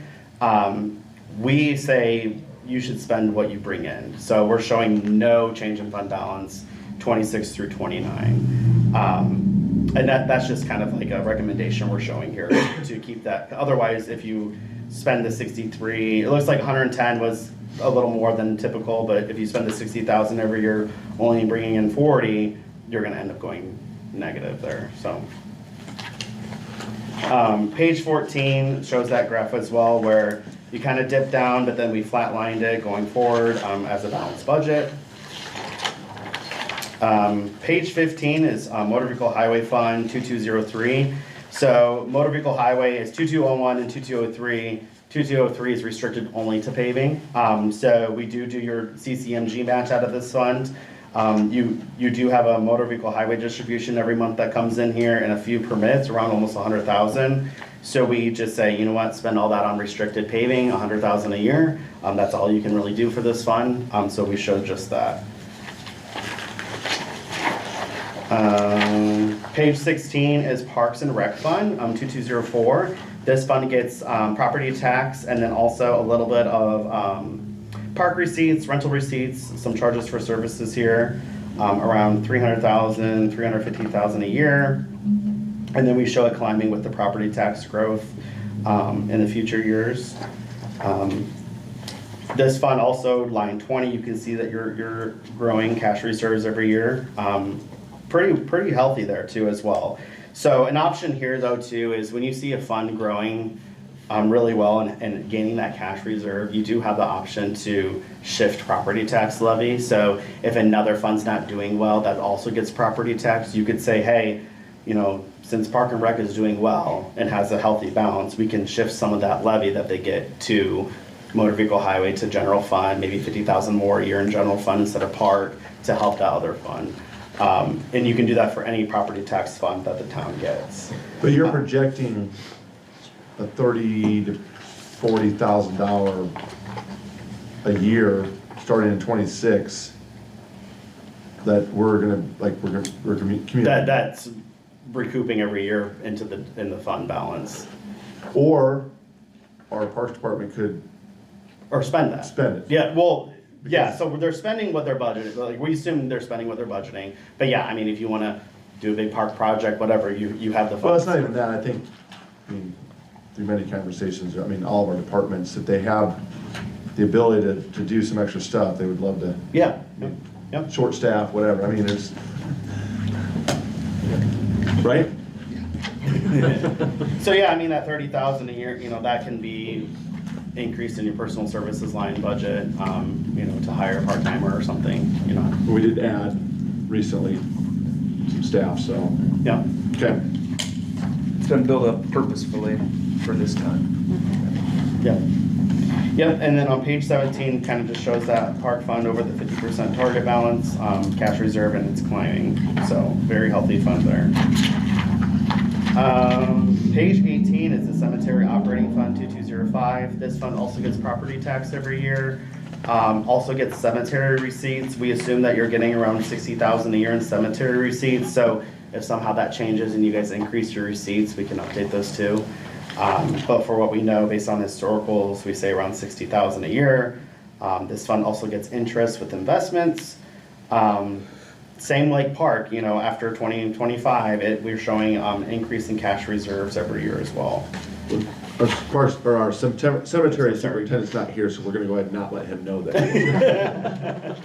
We say you should spend what you bring in. So we're showing no change in fund balance 26 through 29. And that's just kind of like a recommendation we're showing here to keep that. Otherwise, if you spend the 63, it looks like 110 was a little more than typical, but if you spend the 60,000 every year, only bringing in 40, you're gonna end up going negative there, so. Page 14 shows that graph as well, where you kind of dip down, but then we flatlined it going forward as a balanced budget. Page 15 is Motor Vehicle Highway Fund 2203. So Motor Vehicle Highway is 2201 and 2203. 2203 is restricted only to paving. So we do your CCMG match out of this fund. You do have a motor vehicle highway distribution every month that comes in here, and a few permits, around almost 100,000. So we just say, you know what, spend all that on restricted paving, 100,000 a year. That's all you can really do for this fund. So we show just that. Page 16 is Parks and Rec Fund 2204. This fund gets property tax and then also a little bit of park receipts, rental receipts, some charges for services here, around 300,000, 350,000 a year. And then we show it climbing with the property tax growth in the future years. This fund also, line 20, you can see that you're growing cash reserves every year. Pretty healthy there too as well. So an option here though too is when you see a fund growing really well and gaining that cash reserve, you do have the option to shift property tax levy. So if another fund's not doing well that also gets property tax, you could say, hey, you know, since Park and Rec is doing well and has a healthy balance, we can shift some of that levy that they get to motor vehicle highway to general fund, maybe 50,000 more a year in general fund instead of park to help that other fund. And you can do that for any property tax fund that the town gets. But you're projecting a $30,000 to $40,000 a year, starting in 26, that we're gonna communicate. That's recouping every year in the fund balance. Or our Parks Department could Or spend that. spend it. Yeah, well, yeah, so they're spending what they're budgeted, like, we assume they're spending what they're budgeting. But yeah, I mean, if you wanna do a big park project, whatever, you have the funds. Well, it's not even that, I think, through many conversations, all of our departments, if they have the ability to do some extra stuff, they would love to. Yeah, yep. Short staff, whatever, I mean, there's, right? So yeah, I mean, that 30,000 a year, that can be increased in your personal services line budget, to hire a part-timer or something, We did add recently some staff, so, Yeah, okay. It's been built up purposefully for this time. yeah. Yep, and then on page 17, kind of just shows that park fund over the 50% target balance, cash reserve, and it's climbing. So very healthy fund there. Page 18 is the cemetery operating fund 2205. This fund also gets property tax every year. Also gets cemetery receipts. We assume that you're getting around 60,000 a year in cemetery receipts. So if somehow that changes and you guys increase your receipts, we can update those too. But for what we know, based on historicals, we say around 60,000 a year. This fund also gets interest with investments. Same Lake Park, you know, after 2025, we're showing increase in cash reserves every year as well. Our cemetery superintendent's not here, so we're gonna go ahead and not let him know that.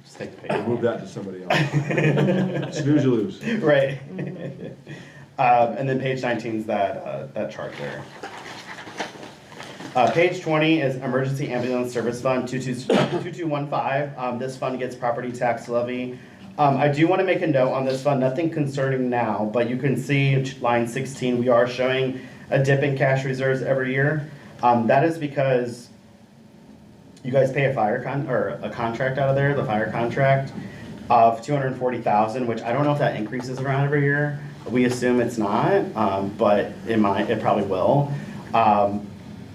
Just take the page. Move that to somebody else. Snooze, you lose. Right. And then page 19 is that chart there. Page 20 is Emergency Ambulance Service Fund 2215. This fund gets property tax levy. I do want to make a note on this fund, nothing concerning now, but you can see line 16, we are showing a dip in cash reserves every year. That is because you guys pay a contract out of there, the fire contract of $240,000, which I don't know if that increases around every year. We assume it's not, but it probably will.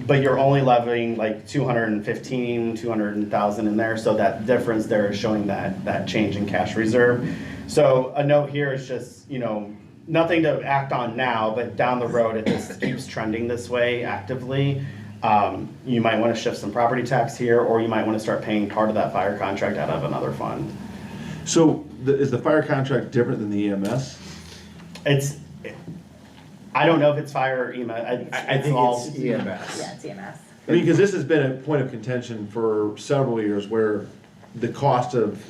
But you're only levying like 200,000 in there, so that difference there is showing that change in cash reserve. So a note here is just, you know, nothing to act on now, but down the road, if this keeps trending this way actively, you might want to shift some property tax here, or you might want to start paying part of that fire contract out of another fund. So is the fire contract different than the EMS? I don't know if it's fire or EMS. I think it's EMS. Yeah, it's EMS. I mean, because this has been a point of contention for several years where the cost of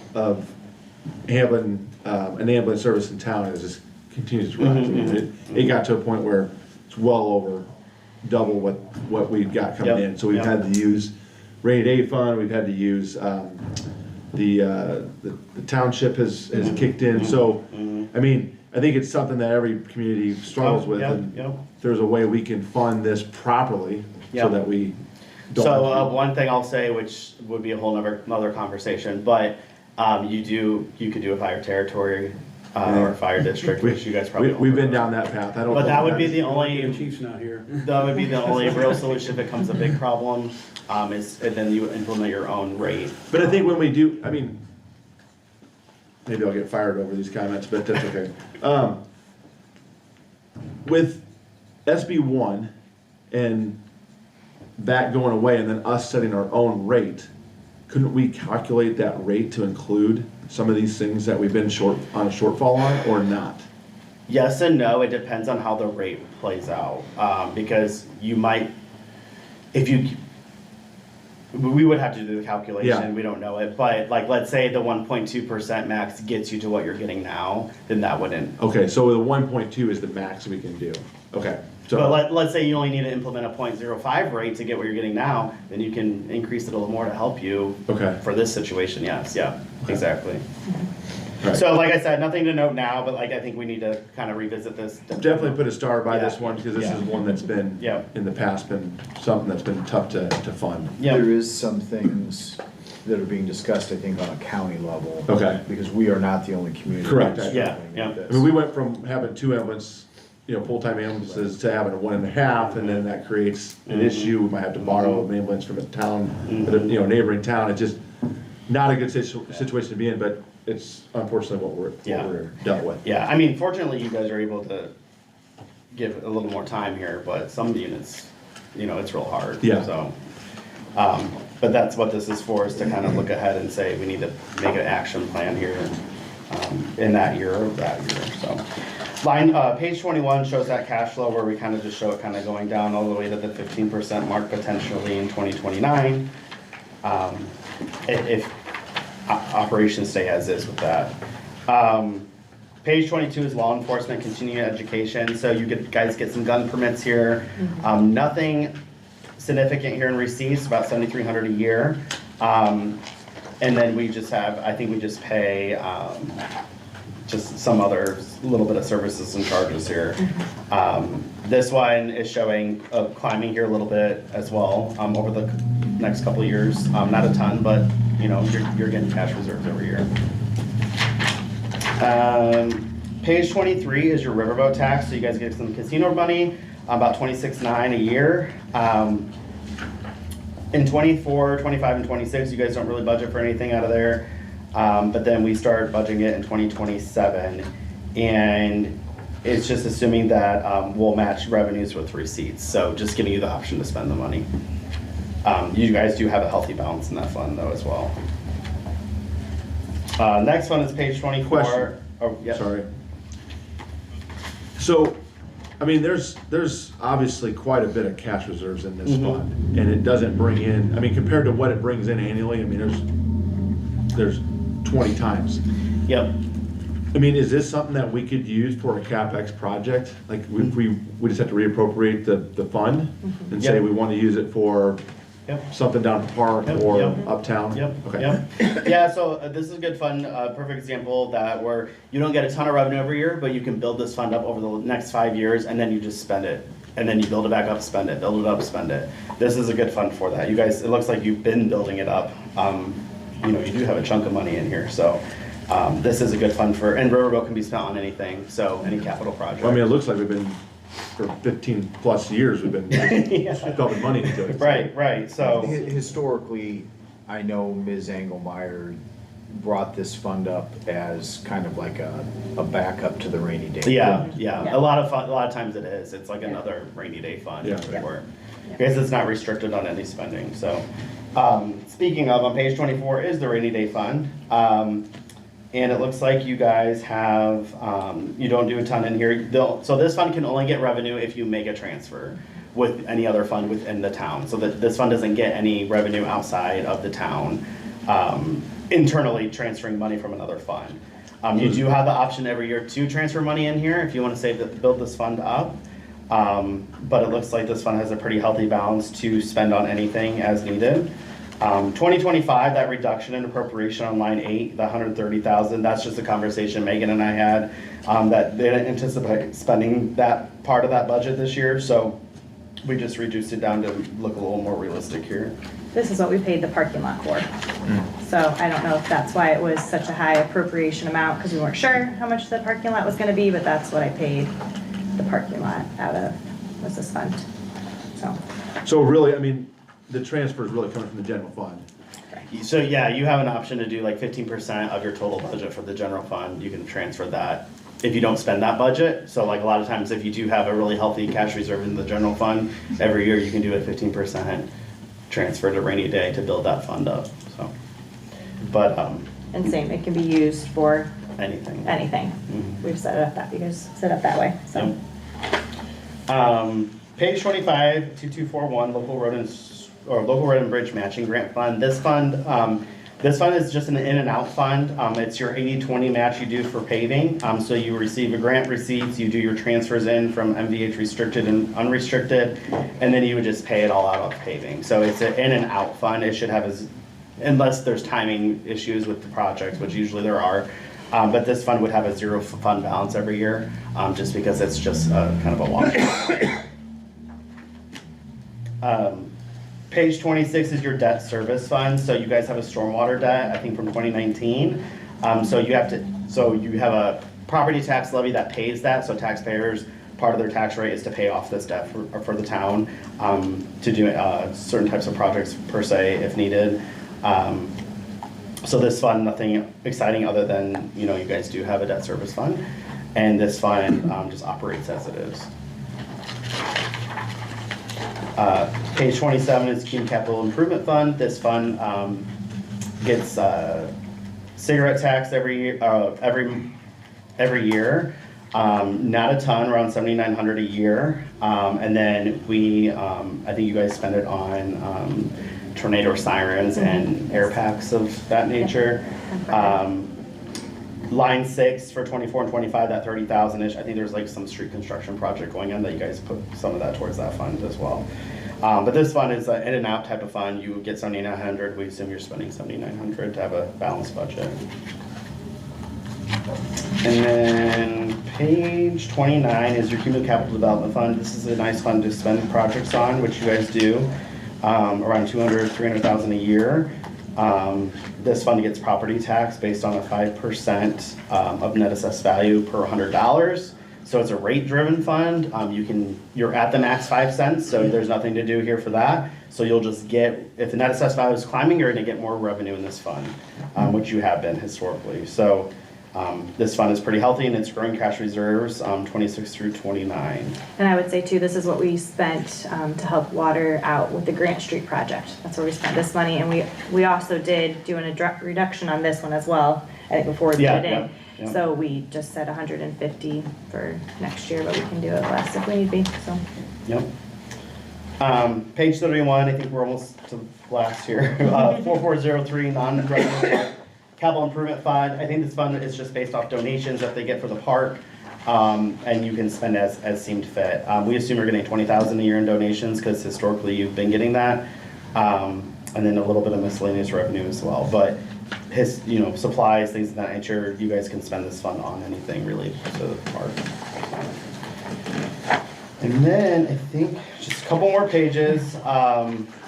having an ambulance service in town is just continues to rise. I mean, it got to a point where it's well over double what we've got coming in. So we've had to use rainy day fund, we've had to use the township has kicked in. So, I mean, I think it's something that every community struggles with, and if there's a way we can fund this properly so that we don't. So one thing I'll say, which would be a whole another conversation, but you could do a fire territory or a fire district, which you guys probably. We've been down that path. I don't. But that would be the only. Chief's not here. That would be the only real solution if it becomes a big problem. And then you implement your own rate. But I think when we do, I mean, maybe I'll get fired over these comments, but that's okay. With SB1 and that going away and then us setting our own rate, couldn't we calculate that rate to include some of these things that we've been on a shortfall on, or not? Yes and no, it depends on how the rate plays out. Because you might, we would have to do the calculation, Yeah. we don't know it, but like, let's say the 1.2% max gets you to what you're getting now, then that wouldn't. Okay, so the 1.2 is the max we can do. Okay, so. But let's say you only need to implement a 0.05 rate to get what you're getting now, then you can increase it a little more to help you. Okay. For this situation, yes, yeah, Okay. exactly. Right. So like I said, nothing to note now, but like I think we need to kind of revisit this. Definitely put a star by this Yeah. one, because this Yeah. is one that's been, Yeah. in the past, been something that's been tough to fund. Yeah. There is some things that are being discussed, I think, on a county level. Okay. Because we are not the only community. Correct. that's Yeah, struggling yeah. with this. I mean, we went from having 2 ambulance, full-time ambulances to having a 1.5, and then that creates an issue. We might have to borrow an ambulance from a town, neighboring town. It's just not a good situation to be in, but it's unfortunately what we're dealt with. Yeah, I mean, fortunately, you guys are able to give a little more time here, but some units, it's real hard. Yeah. So, but that's what this is for, is to kind of look ahead and say, we need to make an action plan here in that year or that year, so. Page 21 shows that cash flow where we kind of just show it kind of going down all the way to the 15% mark potentially in 2029. If operations stay as is with that. Page 22 is law enforcement continuing education. So you guys get some gun permits here. Nothing significant here in receipts, about $7,300 a year. And then we just have, I think we just pay just some other little bit of services and charges here. This one is showing climbing here a little bit as well over the next couple of years. Not a ton, but you're getting cash reserves every year. Page 23 is your riverboat tax, so you guys get some casino money. about 26.9 a year. In 24, 25, and 26, you guys don't really budget for anything out of there. But then we start budgeting it in 2027. And it's just assuming that we'll match revenues with receipts. So just giving you the option to spend the money. You guys do have a healthy balance in that fund though as well. Next one is page 24. Question. Oh, yeah. Sorry. So, I mean, there's obviously quite a bit of cash reserves in this fund, and it doesn't bring in, I mean, compared to what it brings in annually, I mean, there's 20 times. Yep. I mean, is this something that we could use for a CapEx project? Like, we just have to reappropriate the fund and say Yep. we want to use it for Yep. something down at the park Yep, or yep. uptown? Yep. Okay. Yep. Yeah, so this is a good fund, perfect example that where you don't get a ton of revenue every year, but you can build this fund up over the next 5 years and then you just spend it. And then you build it back up, spend it, build it up, spend it. This is a good fund for that. You guys, it looks like you've been building it up. You know, you do have a chunk of money in here, so this is a good fund for, and Riverboat can be spent on anything, so any capital project. Well, I mean, it looks like we've been, for 15 plus years, we've been dumping money into it. Right, so. Historically, I know Ms. Engelmeyer brought this fund up as kind of like a backup to the rainy day. Yeah, fund. yeah, a lot of times it is, it's like another rainy day fund, Yeah. for sure. Because it's not restricted on any spending, so. Speaking of, on page 24 is the rainy day fund. And it looks like you guys have, you don't do a ton in here. So this fund can only get revenue if you make a transfer with any other fund within the town. So that this fund doesn't get any revenue outside of the town, internally transferring money from another fund. You do have the option every year to transfer money in here if you want to save build this fund up. But it looks like this fund has a pretty healthy balance to spend on anything as needed. 2025, that reduction in appropriation on line 8, the 130,000, that's just a conversation Megan and I had, that they didn't anticipate spending that part of that budget this year, so we just reduced it down to look a little more realistic here. This is what we paid the parking lot for. So I don't know if that's why it was such a high appropriation amount, because we weren't sure how much the parking lot was gonna be, but that's what I paid the parking lot out of, was this fund, so. So really, I mean, the transfer is really coming from the general fund. So yeah, you have an option to do like 15% of your total budget for the general fund, you can transfer that if you don't spend that budget. So like a lot of times if you do have a really healthy cash reserve in the general fund, every year you can do a 15% transfer to rainy day to build that fund up, so. But, And same, it can be used for anything. anything. We've set it up that, you guys set it up that way, so. Page 25, 2241, local road and bridge matching grant fund. This fund is just an in and out fund. It's your 80-20 match you do for paving. So you receive a grant receipts, you do your transfers in from MVH restricted and unrestricted, and then you would just pay it all out of paving. So it's an in and out fund. It should have, unless there's timing issues with the project, which usually there are. But this fund would have a zero fund balance every year, just because it's just kind of a wash. Page 26 is your debt service fund. So you guys have a stormwater debt, I think from 2019. So you have a property tax levy that pays that. So taxpayers, part of their tax rate is to pay off this debt for the town, to do certain types of projects per se if needed. So this fund, nothing exciting other than, you guys do have a debt service fund, and this fund just operates as it is. Page 27 is Keene Capital Improvement Fund. This fund gets cigarette tax every year. Not a ton, around $7,900 a year, and then we, I think you guys spend it on tornado sirens and air packs of that nature. Line 6 for 24 and 25, that 30,000-ish. I think there's like some street construction project going on that you guys put some of that towards that fund as well. But this fund is an in and out type of fund. You get $7,900. We assume you're spending $7,900 to have a balanced budget. And then page 29 is your Human Capital Development Fund. This is a nice fund to spend projects on, which you guys do, around $200,000, $300,000 a year. This fund gets property tax based on a 5% of net assessed value per $100. So it's a rate-driven fund. You're at the max 5 cents, so there's nothing to do here for that. So you'll just get, if the net assessed value is climbing, you're gonna get more revenue in this fund, which you have been historically. So this fund is pretty healthy and it's growing cash reserves, 26 through 29. And I would say too, this is what we spent to help water out with the Grant Street project. That's where we spent this money, and we also did do a reduction on this one as well, I think before we put it in. Yeah. So we just said 150 for next year, but we can do it less if we need be, so. Yep. Page 31, I think we're almost to last here. 4403, non-revenue capital improvement fund. I think this fund is just based off donations that they get for the park, and you can spend as seemed fit. We assume you're getting $20,000 a year in donations because historically you've been getting that, and then a little bit of miscellaneous revenue as well. But supplies, things of that nature, you guys can spend this fund on anything related to the park. And then I think just a couple more pages,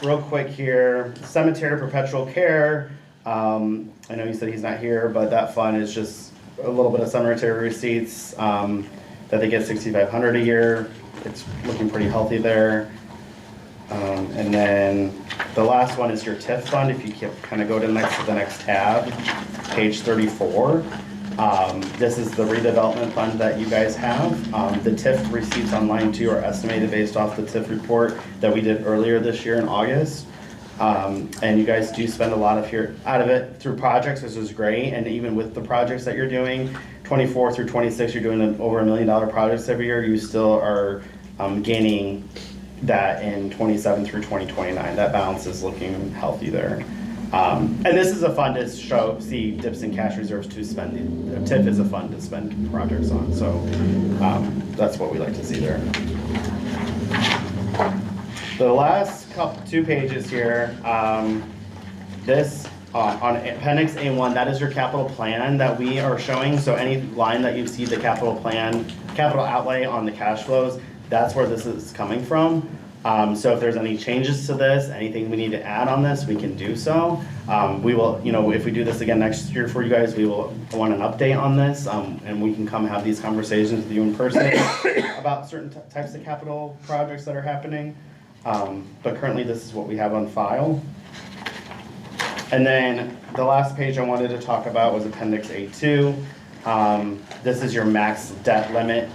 real quick here. Cemetery perpetual care. I know you said he's not here, but that fund is just a little bit of cemetery receipts that they get $6,500 a year. It's looking pretty healthy there. And then the last one is your TIF fund. If you kind of go to the next tab, page 34. This is the redevelopment fund that you guys have. The TIF receipts on line 2 are estimated based off the TIF report that we did earlier this year in August. And you guys do spend a lot out of it through projects, which is great. And even with the projects that you're doing, 24 through 26, you're doing over $1 million projects every year. You still are gaining that in 27 through 2029. That balance is looking healthy there. And this is a fund to see dips in cash reserves to spend. The TIF is a fund to spend projects on. So that's what we like to see there. The last two pages here, this on appendix A1, that is your capital plan that we are showing. So any line that you see the capital outlay on the cash flows, that's where this is coming from. So if there's any changes to this, anything we need to add on this, we can do so. We will, if we do this again next year for you guys, we will want an update on this, and we can come have these conversations with you in person about certain types of capital projects that are happening. But currently this is what we have on file. And then the last page I wanted to talk about was appendix A2. This is your max debt limit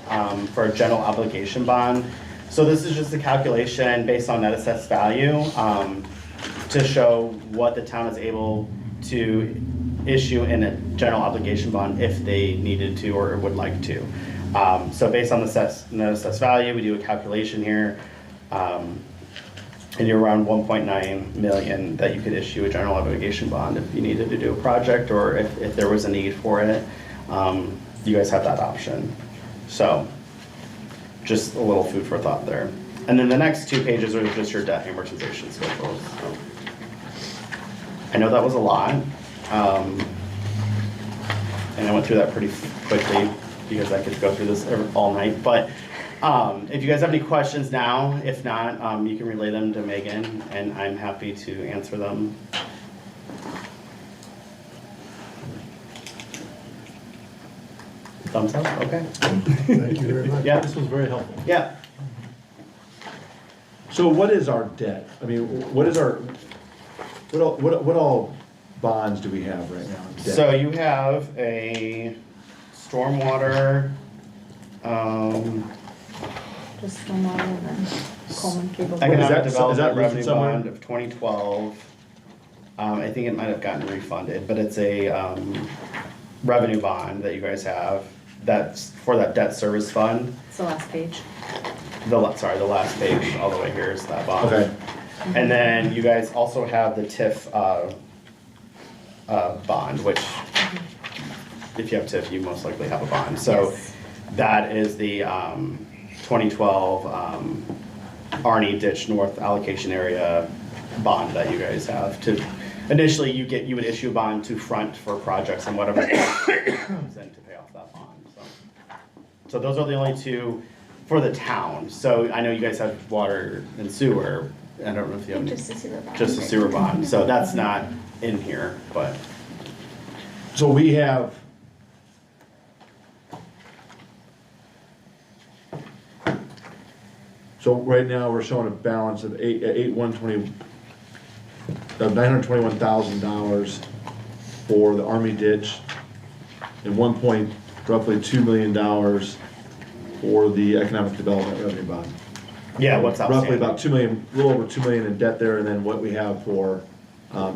for a general obligation bond. So this is just a calculation based on net assessed value to show what the town is able to issue in a general obligation bond if they needed to or would like to. So based on the net assessed value, we do a calculation here. And you're around 1.9 million that you could issue a general obligation bond if you needed to do a project or if there was a need for it. You guys have that option. So just a little food for thought there. And then the next two pages are just your debt amortization schedules. I know that was a lot. And I went through that pretty quickly because I could go through this all night. But if you guys have any questions now, if not, you can relay them to Megan and I'm happy to answer them. Thumbs up, okay. Thank you very much. Yeah. This was very helpful. Yeah. So what is our debt? I mean, what all bonds do we have right now? Debt? So you have a stormwater, Just one more and then Coleman Cable. economic is that development listed revenue somewhere? bond of 2012. I think it might have gotten refunded, but it's a revenue bond that you guys have. That's for that debt service fund. It's the last page. The last page, all the way here is that bond. Okay. And then you guys also have the TIF bond, which if you have TIF, you most likely have a bond. So Yes. that is the 2012 Arnie Ditch North allocation area bond that you guys have. To initially, you would issue a bond to front for projects and whatever comes in to pay off that bond. So those are the only two for the town. So I know you guys have water and sewer. I don't know if you have Just a sewer bond. just a sewer bond. So that's not in here, but So we have So right now, we're showing a balance of $921,000 for the Army ditch and roughly $2 million for the economic development revenue bond. Yeah, what's Roughly outstanding? about 2 million, a little over 2 million in debt there, and then what we have for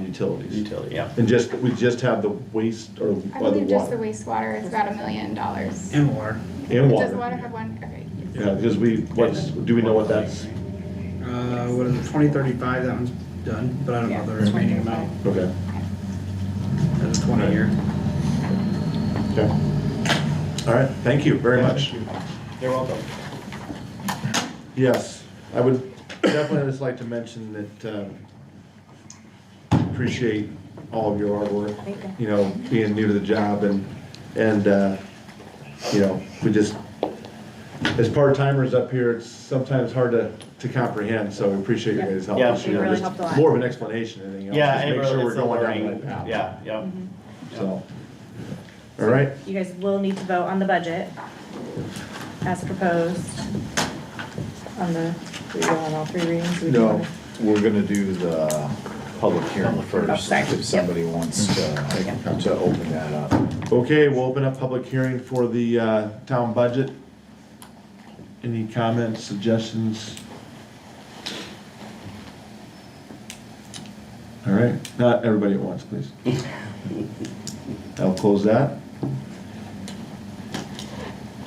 utilities. Utility, yeah. And we just have the waste or I the believe just the water. wastewater is about $1 million. And water. And Does the water. water have one? Okay. Yeah, because do we know what that's? What is it, 2035, that one's done, but I don't know the remaining amount. Okay. That's a 20-year. Okay. All right, thank you very much. You're welcome. Yes, I would definitely just like to mention that appreciate all of your hard work. Thank you. You know, being new to the job and you know, we just, as part-timers up here, it's sometimes hard to comprehend, so we appreciate your guys' help Yeah. this year. It really Just helped a lot. More of an explanation than anything else. Yeah, Just it make really sure is we're a going down the learning. right path. Yeah, yep. So, all right, You guys will need to vote on the budget as proposed on the, we go on all 3 readings? We do No, wanna- we're gonna do the public hearing first, sorry. if Yep. somebody wants to open that up. okay, we'll open up public hearing for the town budget. Any comments, suggestions? All right, not everybody at once, please. I'll close that.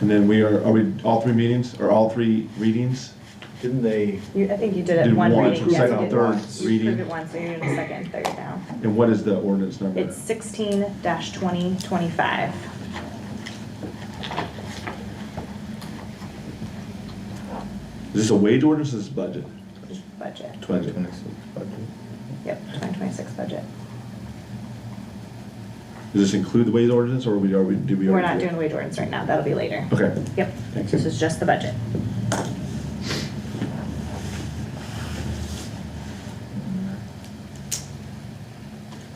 And then are we all 3 meetings, or all 3 readings? Didn't they, I think you did it Did one one, reading. so Yes, second you and did. third You reading. approved it once, so you're doing the second and third now. And what is the ordinance number? It's 16-2025. Is this a wage ordinance or is this budget? Budget. 2026 budget. Yep, 2026 budget. Does this include the wage ordinance, or do we already do We're not it? doing wage ordinance right now, that'll be later. Okay, Yep, thank you. this is just the budget.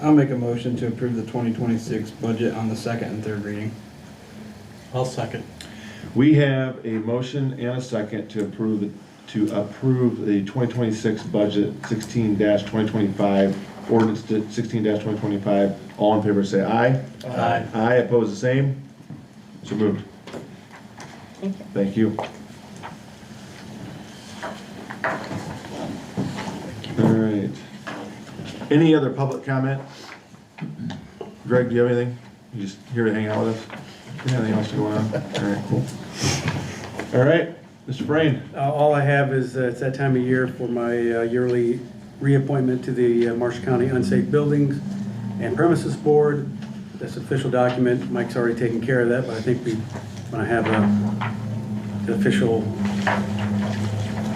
I'll make a motion to approve the 2026 budget on the second and third reading. I'll second. We have a motion and a second to approve the 2026 budget 16-2025, ordinance 16-2025. All in favor say aye. Aye. Aye, opposed the same? So moved. Thank you. Thank you. All right. Any other public comment? Greg, do you have anything? You just here to hang out with us? Anything else going on? All right, cool. All right, Mr. Brain. All I have is, it's that time of year for my yearly reappointment to the Marshall County Unsafe Buildings and Premises Board. That's an official document. Mike's already taken care of that, but I think when I have the official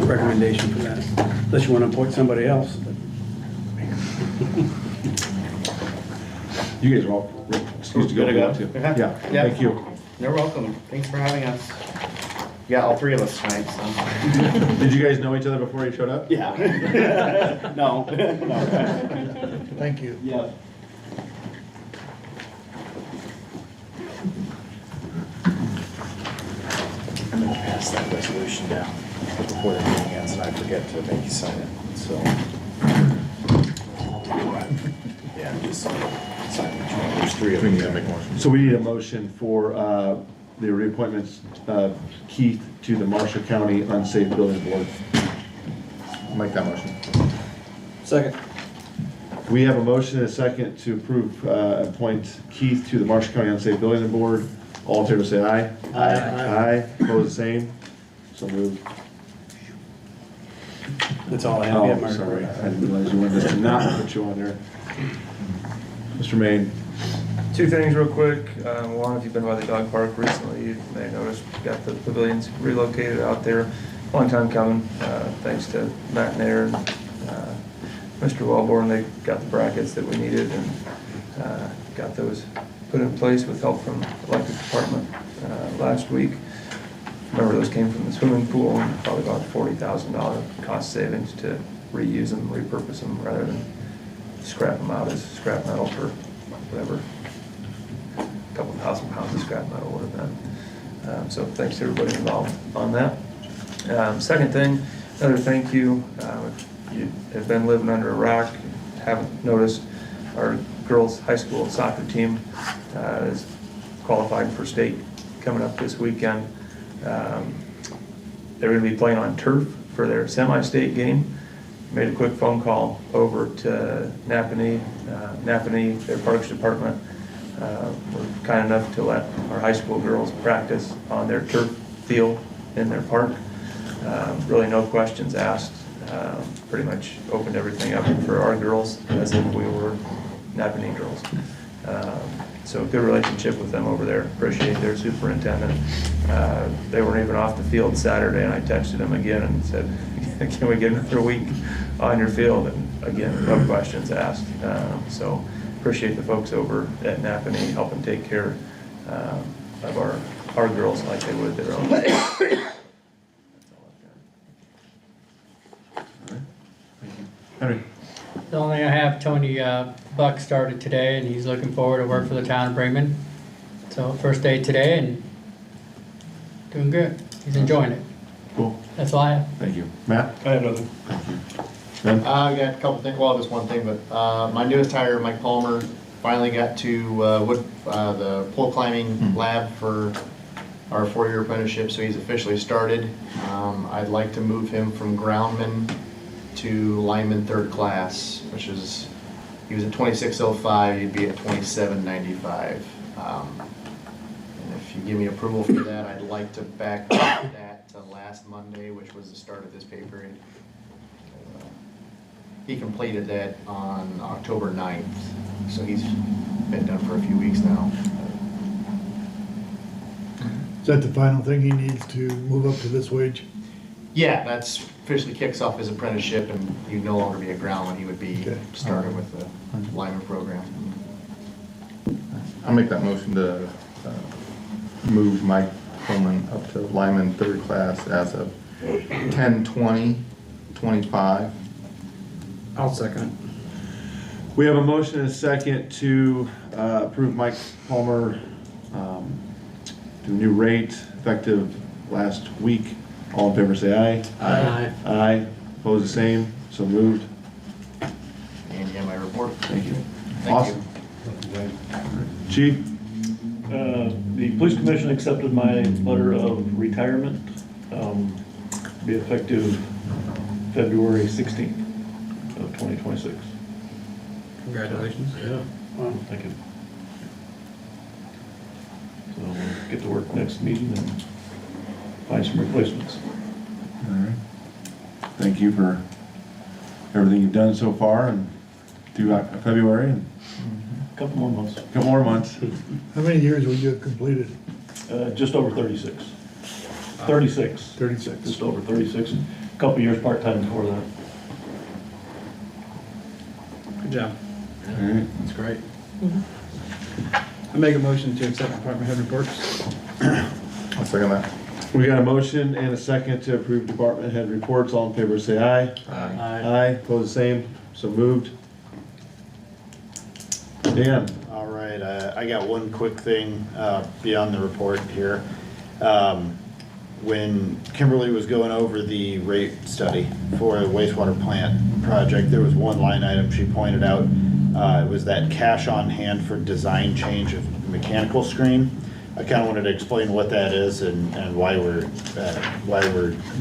recommendation for that. Unless you want to appoint somebody else. You guys are all excused to go. Good to go. too. Okay. Yeah, Yeah. thank you. You're welcome. Thanks for having us. Yeah, all 3 of us tonight, so. Did you guys know each other before you showed up? Yeah. No. No. Thank you. Yeah. I'm gonna pass that resolution down before the meeting ends, and I forget to make you sign it, so. Yeah, just sign each one. There's 3 of them. So we need a motion for the reappointments of Keith to the Marshall County Unsafe Building Board. I'll make that motion. Second. We have a motion and a second to appoint Keith to the Marshall County Unsafe Building Board. All in favor say aye. Aye. Aye, opposed the same. So moved. That's all I have. Oh, Yeah, Mark. sorry, I didn't realize you wanted us to not put you on there. Mr. Maine. 2 things real quick. One, if you've been by the dog park recently, you may notice we got the pavilions relocated out there. Long time coming, thanks to Matt and Aaron, Mr. Wellborn, they got the brackets that we needed and got those put in place with help from the electric department last week. Remember, those came from the swimming pool and probably about $40,000 cost savings to reuse them, repurpose them, rather than scrap them out as scrap metal for whatever a couple thousand pounds of scrap metal would have been. So thanks to everybody involved on that. Second thing, Another thank you, if you have been living under a rock, haven't noticed, our girls' high school soccer team is qualified for state coming up this weekend. They're gonna be playing on turf for their semi-state game. Made a quick phone call over to Napanee, their parks department. Were kind enough to let our high school girls practice on their turf field in their park. Really no questions asked. Pretty much opened everything up for our girls as if we were Napanee girls. So good relationship with them over there. Appreciate their superintendent. They weren't even off the field Saturday, and I texted them again and said, can we get another week on your field? And again, no questions asked. So appreciate the folks over at Napanee helping take care of our girls like they would their own. That's all I've got. Henry? The only thing I have, Tony Buck started today, and he's looking forward to work for the town of Bremen. So first day today, and doing good. He's enjoying it. Cool. That's all I have. Thank you. Matt? I have nothing. Thank you. Ben? I got a couple things, well, just one thing, but my newest hire, Mike Palmer, finally got to the pole climbing lab for our 4-year apprenticeship, so he's officially started. I'd like to move him from groundman to lineman 3rd class, which is, he was at 2605, he'd be at 2795. And if you give me approval for that, I'd like to back that to last Monday, which was the start of this pay period. He completed that on October 9th, so he's been done for a few weeks now. Is that the final thing he needs to move up to this wage? Yeah, that's officially kicks off his apprenticeship, and he'd no longer be a groundman, he would be Okay. starting with the lineman program. I'll make that motion to move Mike Coleman up to lineman 3rd class as of 10/20/25. I'll second it. We have a motion and a second to approve Mike Palmer to a new rate effective last week. All in favor say aye. Aye. Aye. Opposed the same. So moved. And yeah, my report. Thank you. Thank Awesome. Chief? The police commission accepted my letter of retirement, be effective February 16th of 2026. Congratulations. Yeah. Thank you. So we'll get to work next meeting and find some replacements. All right. Thank you for everything you've done so far and through February and Couple more months. a couple more months. How many years will you have completed? Just over 36. 36. 36. Just over 36. A couple years part-time before that. Good job. All right. That's great. I make a motion to accept department head reports. I'll second that. We got a motion and a second to approve department head reports. All in favor say aye. Aye. Aye. Opposed the same. So moved. Dan? All right, I got one quick thing beyond the report here. When Kimberly was going over the rate study for the wastewater plant project, there was one line item she pointed out. It was that cash on hand for design change of mechanical screen. I kind of wanted to explain what that is and why we're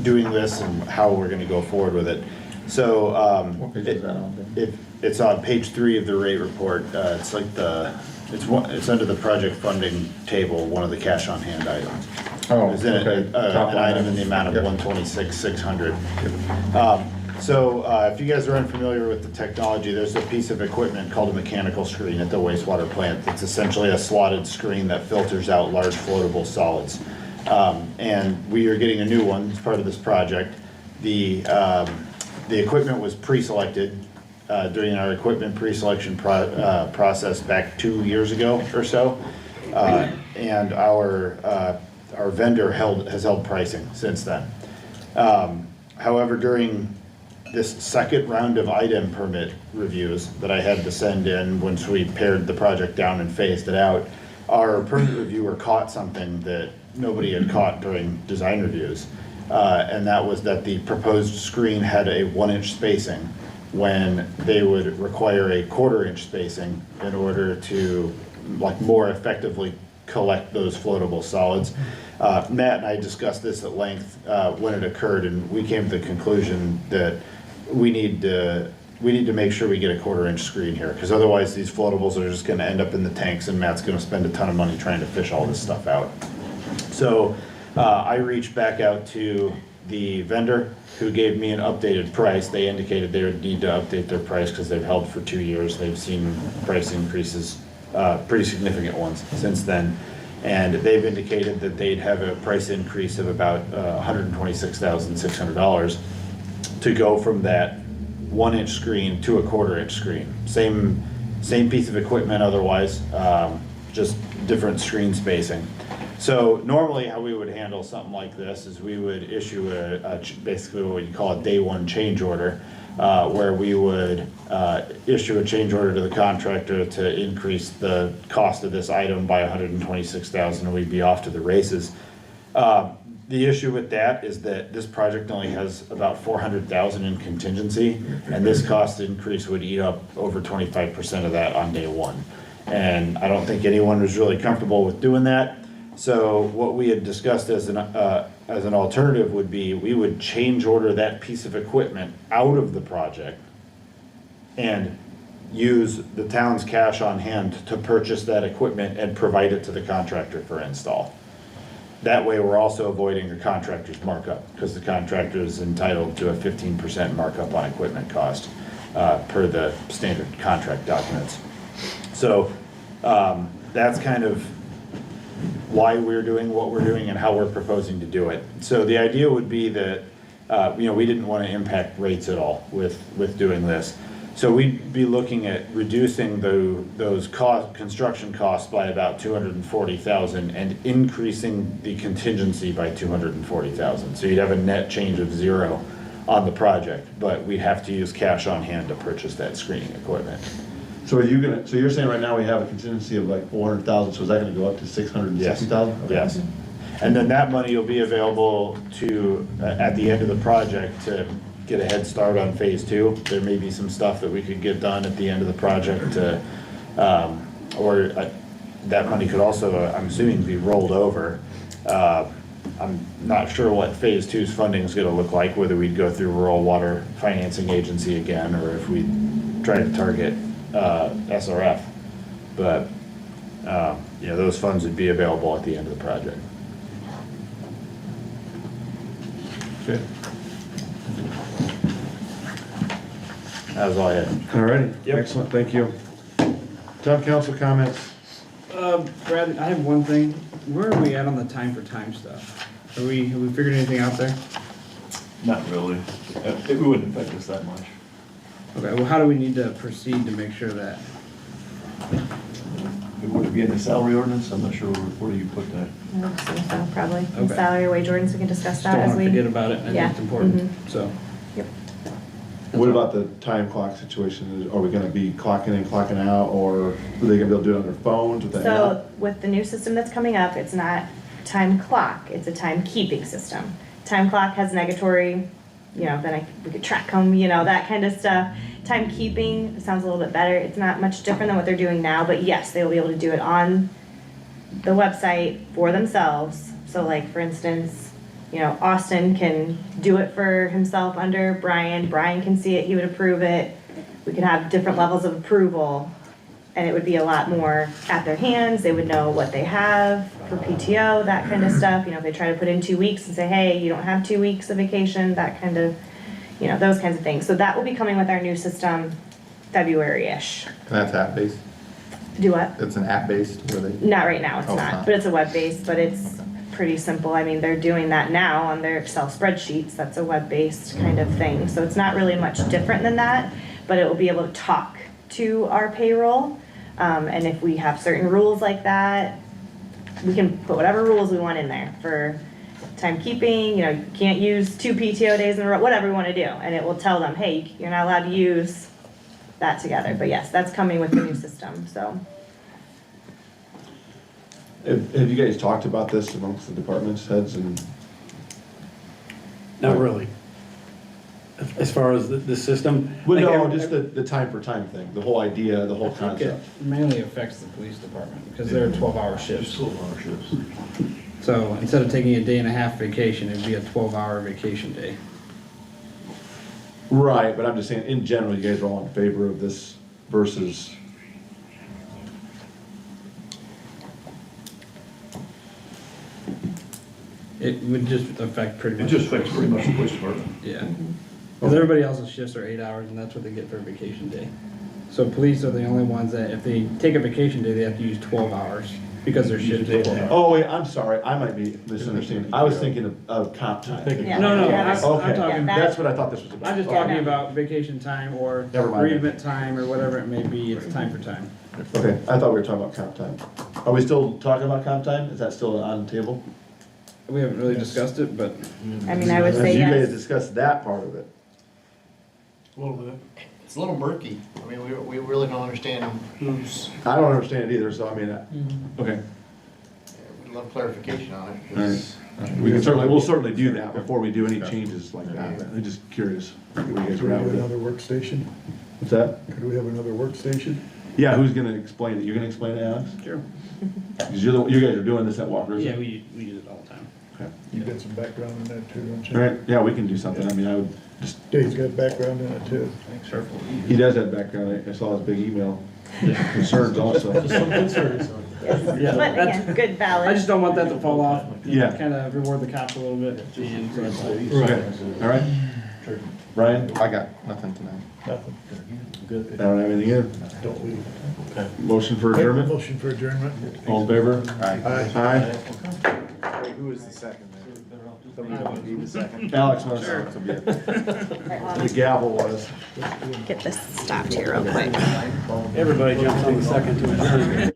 doing this and how we're going to go forward with it. So What page is that on, Ben? it's on page 3 of the rate report. It's like it's under the project funding table, one of the cash on hand items. Oh, There's an okay. Top an line. item in the amount of Yep. $126,600. So if you guys are unfamiliar with the technology, there's a piece of equipment called a mechanical screen at the wastewater plant. It's essentially a slotted screen that filters out large floatable solids. And we are getting a new one as part of this project. The equipment was pre-selected during our equipment pre-selection process back 2 years ago or so. And our vendor has held pricing since then. However, during this second round of item permit reviews that I had to send in once we pared the project down and phased it out, our permit reviewer caught something that nobody had caught during design reviews. and that was that the proposed screen had a 1-inch spacing when they would require a 1/4-inch spacing in order to like more effectively collect those floatable solids. Matt and I discussed this at length when it occurred, and we came to the conclusion that we need to make sure we get a 1/4-inch screen here, because otherwise these floatables are just gonna end up in the tanks, and Matt's gonna spend a ton of money trying to fish all this stuff out. So I reached back out to the vendor who gave me an updated price. They indicated they would need to update their price because they've held for 2 years. They've seen price increases, pretty significant ones since then. And they've indicated that they'd have a price increase of about $126,600 to go from that 1-inch screen to a 1/4-inch screen. Same piece of equipment otherwise, just different screen spacing. So normally how we would handle something like this is we would issue basically what you call a day one change order, where we would issue a change order to the contractor to increase the cost of this item by $126,000, and we'd be off to the races. The issue with that is that this project only has about $400,000 in contingency, and this cost increase would eat up over 25% of that on day one. And I don't think anyone was really comfortable with doing that. So what we had discussed as an alternative would be we would change order that piece of equipment out of the project and use the town's cash on hand to purchase that equipment and provide it to the contractor for install. That way we're also avoiding the contractor's markup, because the contractor is entitled to a 15% markup on equipment cost per the standard contract documents. So that's kind of why we're doing what we're doing and how we're proposing to do it. So the idea would be that, we didn't want to impact rates at all with doing this. So we'd be looking at reducing those construction costs by about $240,000 and increasing the contingency by $240,000. So you'd have a net change of 0 on the project, but we'd have to use cash on hand to purchase that screening equipment. So so you're saying right now we have a contingency of like 400,000, so is that gonna go up to 660,000? Yes. And then that money will be available to, at the end of the project, to get a head start on phase 2. There may be some stuff that we could get done at the end of the project to, that money could also, I'm assuming, be rolled over. I'm not sure what phase 2's funding is gonna look like, whether we'd go through Rural Water Financing Agency again, or if we try to target SRF, but those funds would be available at the end of the project. Okay. That was all I had. All righty, excellent, thank you. Town council comments? Brad, I have one thing. Where are we at on the time for time stuff? Have we figured anything out there? Not really. It wouldn't affect us that much. Okay, well, how do we need to proceed to make sure that? Would it be in the salary ordinance? I'm not sure where you put that. I would assume so, probably. In Okay. Salary wage ordinance, we can discuss Just that don't as want we. to forget about it. I think Yeah. it's important, Mhm. so. Yep. What about the time clock situation? Are we gonna be clocking in, clocking out, or are they gonna be able to do it on their phones with the So app? with the new system that's coming up, it's not time clock, it's a timekeeping system. Time clock has negatory, then we could track them, that kind of stuff. Timekeeping sounds a little bit better. It's not much different than what they're doing now, but yes, they will be able to do it on the website for themselves. So like, for instance, Austin can do it for himself under Brian. Brian can see it, he would approve it. We could have different levels of approval, and it would be a lot more at their hands. They would know what they have for PTO, that kind of stuff. If they try to put in 2 weeks and say, hey, you don't have 2 weeks of vacation, that kind of, those kinds of things. So that will be coming with our new system February-ish. And that's app-based? Do what? It's an app-based where they? Not right now, it's Oh, it's not, not. but it's a web-based, but it's pretty simple. I mean, they're doing that now on their Excel spreadsheets. That's a web-based kind of thing. So it's not really much different than that, but it will be able to talk to our payroll. And if we have certain rules like that, we can put whatever rules we want in there for timekeeping. You can't use 2 PTO days in a row, whatever we want to do. And it will tell them, hey, you're not allowed to use that together. But yes, that's coming with the new system, so. Have you guys talked about this amongst the departments heads and? Not really. As far as the system. Well, like no, every- just the time for time thing, the whole idea, the whole I think it concept. mainly affects the police department, because they're 12-hour shifts. 12-hour shifts. So instead of taking a day and a half vacation, it'd be a 12-hour vacation day. Right, but I'm just saying, in general, you guys are all in favor of this versus, It would just affect pretty It much. just affects pretty much the police department. Yeah. Because everybody else's shifts are 8 hours, and that's what they get for a vacation day. So police are the only ones that, if they take a vacation day, they have to use 12 hours, because their shift is 12 hours. oh, wait, I'm sorry, I might be misunderstanding. I was thinking of comp time. Yeah. No, no, Yeah, I'm Okay, talking, that- that's what I thought this was about. I'm just talking about vacation time or Never mind. bereavement time or whatever it may be, it's time for time. Okay, I thought we were talking about comp time. Are we still talking about comp time? Is that still on the table? We haven't really discussed it, but I mean, I would Because say you guys yes. discussed that part of it. A little bit. It's a little murky. I mean, we really don't understand who's, I don't understand it either, so I mean, okay. we'd love clarification on it. All right. We'll certainly do that before we do any changes like that. I'm just curious what you guys Could we are have at with it. another workstation? What's that? Could we have another workstation? Yeah, who's gonna explain it? You're gonna explain it, Alex? sure. Because you guys are doing this at Walker, Yeah, isn't it? we use it all the time. Okay. You got some background in that too, don't you? All right, yeah, we can do something. I mean, I would just, Dave's got background in it too. he does have background. I saw his big email concerns also. Just some concerns. Yeah, But again, good I balance. just don't want that to fall off. Yeah. Kind of reward the cops a little bit at the end, so that's all. Okay, all right. Brian, I got nothing tonight. Nothing. I don't have anything either. Don't leave. Motion for adjournment? Motion for adjournment? All in favor? Aye. Aye. Who is the second then? Somebody want to be the second? Alex wants All right, well, the gavel was. get this stopped here real quick. Everybody jumps on the second to adjourn.